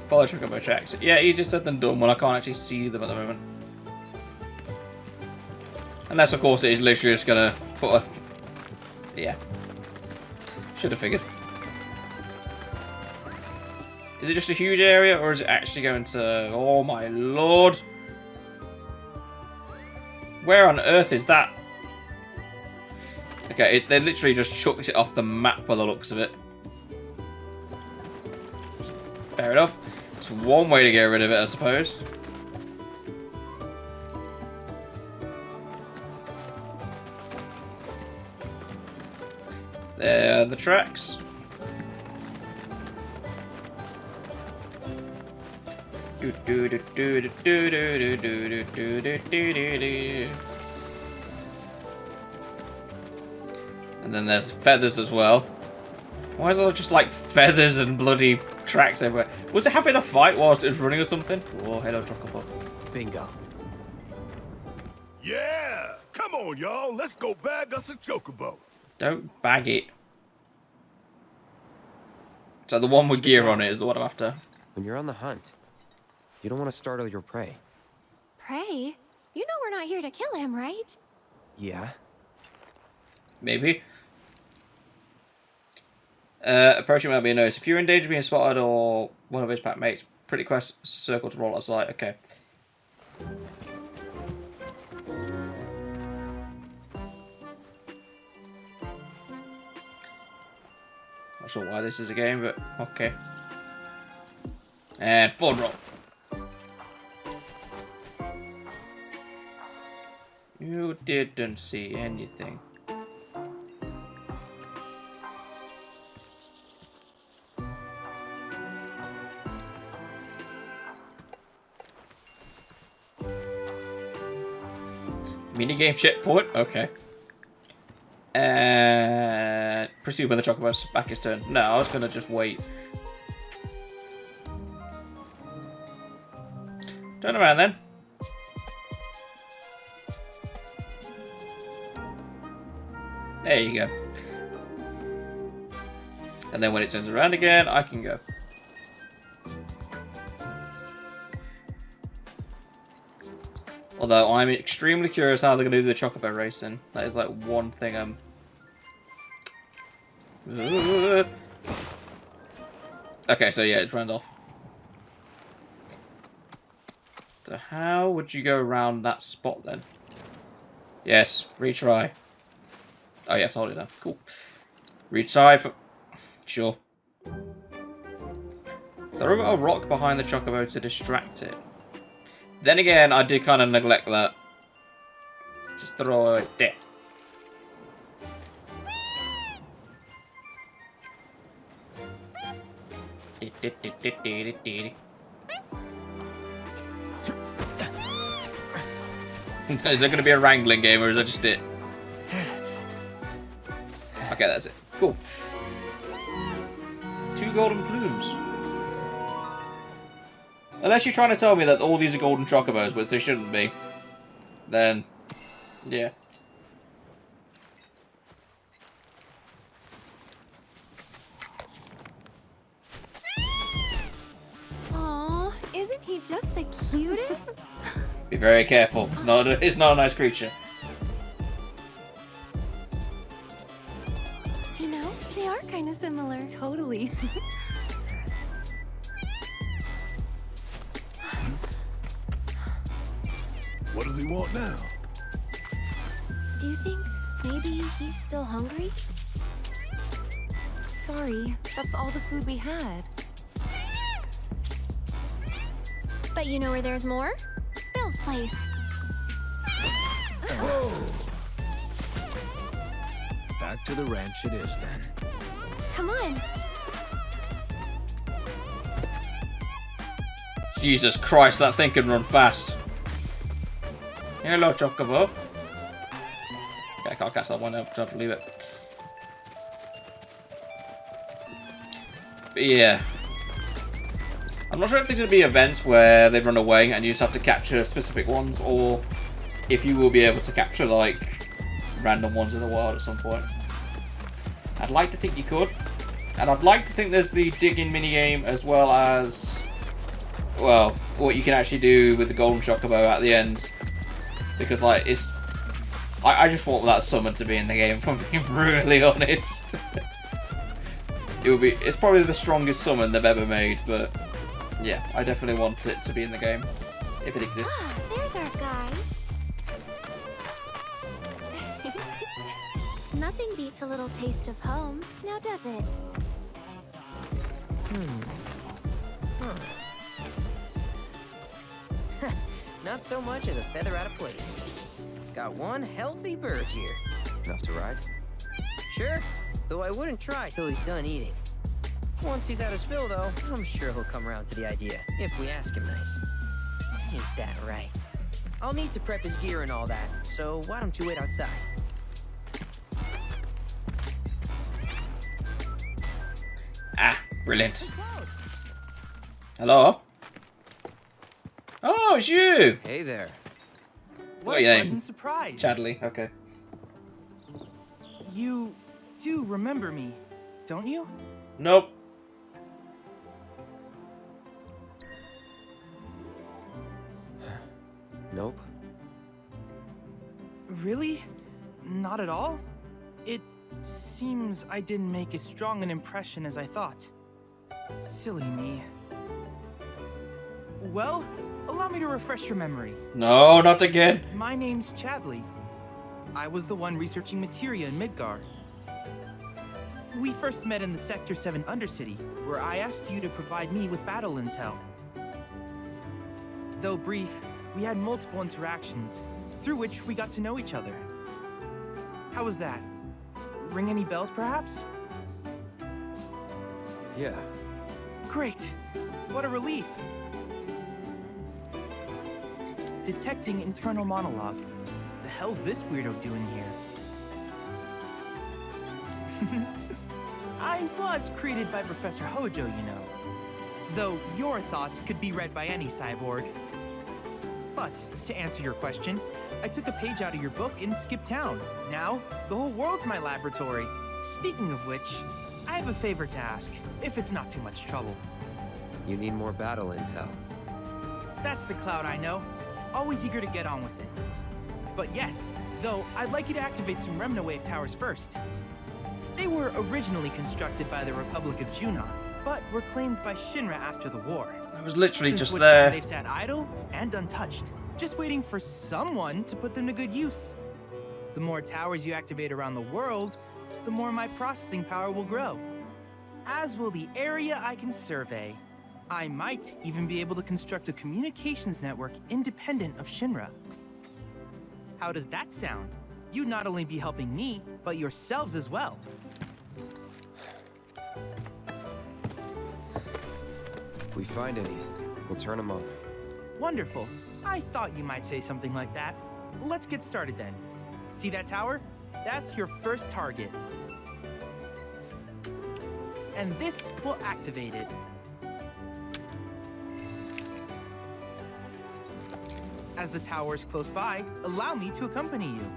Follow Chocobo tracks. Yeah, easier said than done when I can't actually see them at the moment. Unless, of course, it is literally just gonna put a... Yeah. Should have figured. Is it just a huge area, or is it actually going to... Oh my lord! Where on earth is that? Okay, they literally just chucks it off the map by the looks of it. Fair enough. It's one way to get rid of it, I suppose. There are the tracks. And then there's feathers as well. Why is there just like feathers and bloody tracks everywhere? Was it having a fight whilst it was running or something? Oh, hello, Chocobo. Bingo. Yeah! Come on, y'all. Let's go bag us a Chocobo. Don't bag it. So the one with gear on it is the one I'm after. When you're on the hunt, you don't want to startle your prey. Prey? You know we're not here to kill him, right? Yeah. Maybe. Approaching without being noticed. If you're in danger of being spotted or one of his pack mates, pretty quest circle to roll outside. Okay. Not sure why this is a game, but okay. And full roll. You didn't see anything. Minigame checkpoint? Okay. And proceed when the Chocobo's back his turn. No, I was gonna just wait. Turn around then. There you go. And then when it turns around again, I can go. Although I'm extremely curious how they're going to do the Chocobo racing. That is like one thing I'm... Okay, so yeah, it's round off. So how would you go around that spot then? Yes, retry. Oh yeah, I've told you that. Cool. Retry for... Sure. Throw a rock behind the Chocobo to distract it. Then again, I did kind of neglect that. Just throw it there. Is there going to be a Wrangling game, or is that just it? Okay, that's it. Cool. 2 golden plumes. Unless you're trying to tell me that all these are golden chocobos, which they shouldn't be, then, yeah. Aw, isn't he just the cutest? Be very careful. It's not a nice creature. You know, they are kind of similar. Totally. What does he want now? Do you think maybe he's still hungry? Sorry, that's all the food we had. But you know where there's more? Bill's place. Whoa! Back to the ranch it is then. Come on. Jesus Christ, that thing can run fast. Hello, Chocobo. Okay, I can't catch that one now. Don't believe it. But yeah. I'm not sure if there's going to be events where they run away and you just have to capture specific ones, or if you will be able to capture, like, random ones in the wild at some point. I'd like to think you could. And I'd like to think there's the digging minigame, as well as, well, what you can actually do with the golden chocobo at the end. Because, like, it's... I just want that summon to be in the game, if I'm being brutally honest. It would be... It's probably the strongest summon they've ever made, but... Yeah, I definitely want it to be in the game, if it exists. Ah, there's our guy. Nothing beats a little taste of home, now does it? Not so much as a feather out of place. Got one healthy bird here. Enough to ride? Sure, though I wouldn't try till he's done eating. Once he's had his fill, though, I'm sure he'll come around to the idea, if we ask him nice. Ain't that right? I'll need to prep his gear and all that, so why don't you wait outside? Ah, brilliant. Hello? Oh, it's you! Hey there. What are your name? Pleasant surprise. Chadley, okay. You do remember me, don't you? Nope. Nope. Really? Not at all? It seems I didn't make as strong an impression as I thought. Silly me. Well, allow me to refresh your memory. No, not again. My name's Chadley. I was the one researching materia in Midgar. We first met in the Sector 7 Undercity, where I asked you to provide me with battle intel. Though brief, we had multiple interactions, through which we got to know each other. How was that? Ring any bells, perhaps? Yeah. Great! What a relief! Detecting internal monologue. The hell's this weirdo doing here? I was created by Professor Hojo, you know. Though your thoughts could be read by any cyborg. But, to answer your question, I took a page out of your book and skipped town. Now, the whole world's my laboratory. Speaking of which, I have a favor to ask, if it's not too much trouble. You need more battle intel. That's the Cloud I know. Always eager to get on with it. But yes, though, I'd like you to activate some Remnawave towers first. They were originally constructed by the Republic of Junon, but were claimed by Shinra after the war. I was literally Since just which there. time they've sat idle and untouched, just waiting for someone to put them to good use. The more towers you activate around the world, the more my processing power will grow. As will the area I can survey. I might even be able to construct a communications network independent of Shinra. How does that sound? You'd not only be helping me, but yourselves as well. If we find any, we'll turn them on. Wonderful. I thought you might say something like that. Let's get started then. See that tower? That's your first target. And this will activate it. As the tower is close by, allow me to accompany you.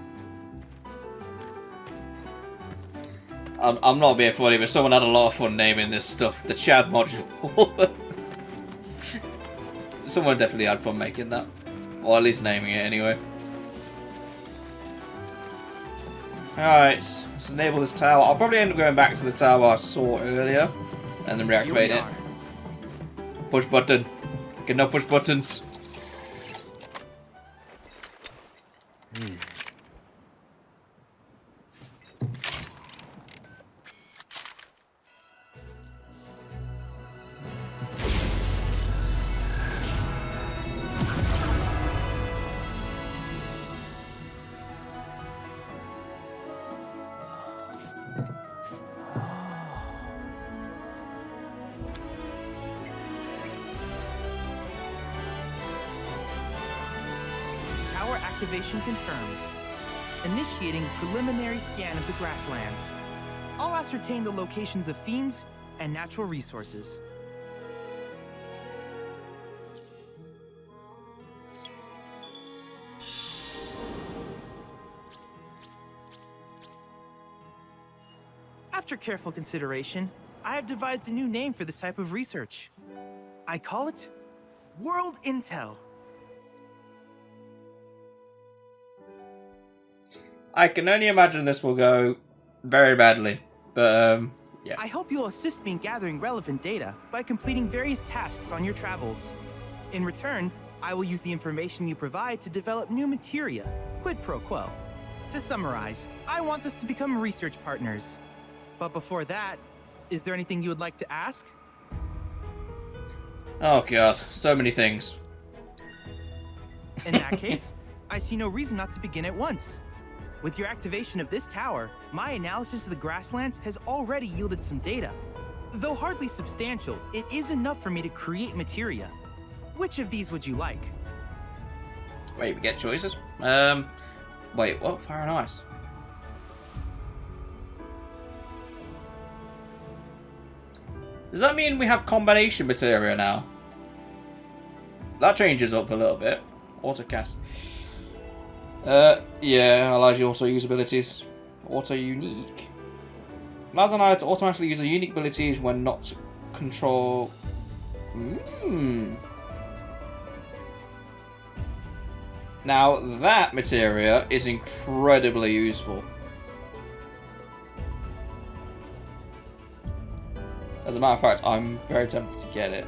I'm not being funny, but someone had a lot of fun naming this stuff the Chad module. Someone definitely had fun making that. Or at least naming it anyway. Alright, let's enable this tower. I'll probably end up going back to the tower I saw earlier. And then reactivate it. Push button. Get no push buttons. Activation confirmed. Initiating preliminary scan of the grasslands. I'll ascertain the locations of fiends and natural resources. After careful consideration, I have devised a new name for this type of research. I call it World Intel. I can only imagine this will go very badly, but yeah. I hope you'll assist me in gathering relevant data by completing various tasks on your travels. In return, I will use the information you provide to develop new materia, quid pro quo. To summarize, I want us to become research partners. But before that, is there anything you would like to ask? Oh god, so many things. In that case, I see no reason not to begin at once. With your activation of this tower, my analysis of the grasslands has already yielded some data. Though hardly substantial, it is enough for me to create materia. Which of these would you like? Wait, we get choices? Wait, what? Fire and ice? Does that mean we have combination materia now? That changes up a little bit. Autocast. Yeah, allows you also use abilities. Auto unique. Allows an ally to automatically use a unique abilities when not control. Now that materia is incredibly useful. As a matter of fact, I'm very tempted to get it.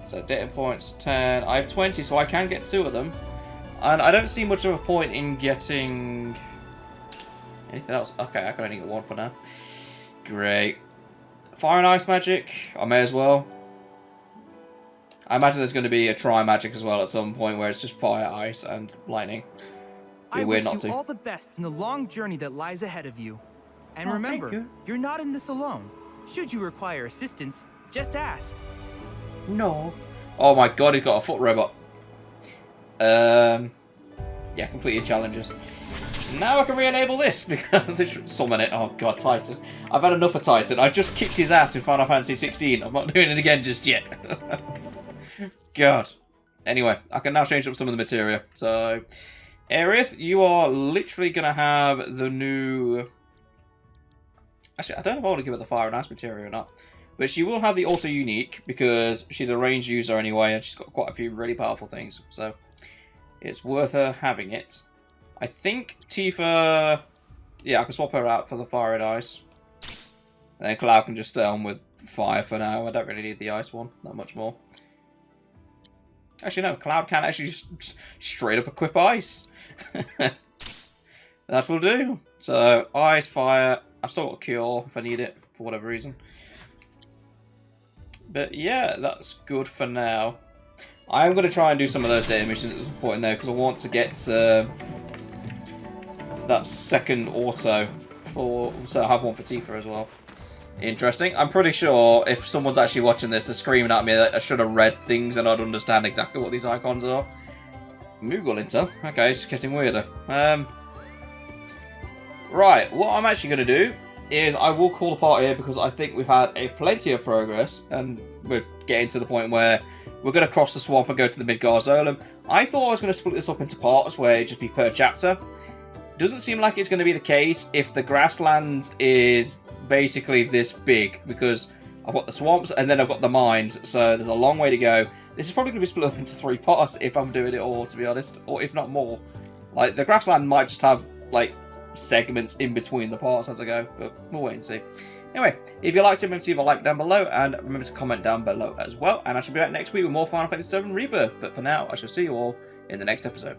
So data points 10. I have 20, so I can get 2 of them. And I don't see much of a point in getting anything else. Okay, I can only get 1 for now. Great. Fire and ice magic. I may as well. I imagine there's going to be a tri-magic as well at some point where it's just fire, ice, and lightning. I wish you all the best in the long journey that lies ahead of you. And remember, you're not in this alone. Should you require assistance, just ask. No. Oh my god, he's got a foot robot. Yeah, complete your challenges. Now I can re-enable this because they should summon it. Oh god, Titan. I've had enough of Titan. I just kicked his ass in Final Fantasy 16. I'm not doing it again just yet. God. Anyway, I can now change up some of the materia. So, Aerith, you are literally going to have the new... Actually, I don't know if I want to give her the fire and ice materia or not. But she will have the auto unique because she's a ranged user anyway and she's got quite a few really powerful things. So, it's worth her having it. I think Tifa... Yeah, I can swap her out for the fire and ice. And then Cloud can just stay on with fire for now. I don't really need the ice one that much more. Actually, no. Cloud can actually just straight up equip ice. That will do. So, ice, fire. I still got cure if I need it for whatever reason. But yeah, that's good for now. I'm going to try and do some of those data missions at some point in there because I want to get that second auto for. So I have one for Tifa as well. Interesting. I'm pretty sure if someone's actually watching this, they're screaming at me that I should have read things and I'd understand exactly what these icons are. Moogle Intel. Okay, it's getting weirder. Right, what I'm actually going to do is I will call a party here because I think we've had plenty of progress and we're getting to the point where we're going to cross the swamp and go to the Midgar Zolom. I thought I was going to split this up into parts where it'd just be per chapter. Doesn't seem like it's going to be the case if the grasslands is basically this big because I've got the swamps and then I've got the mines, so there's a long way to go. This is probably going to be split up into 3 parts if I'm doing it all, to be honest, or if not more. Like, the grassland might just have, like, segments in between the parts as I go, but we'll wait and see. Anyway, if you liked it, remember to leave a like down below, and remember to comment down below as well. And I shall be back next week with more Final Fantasy VII Rebirth, but for now, I shall see you all in the next episode.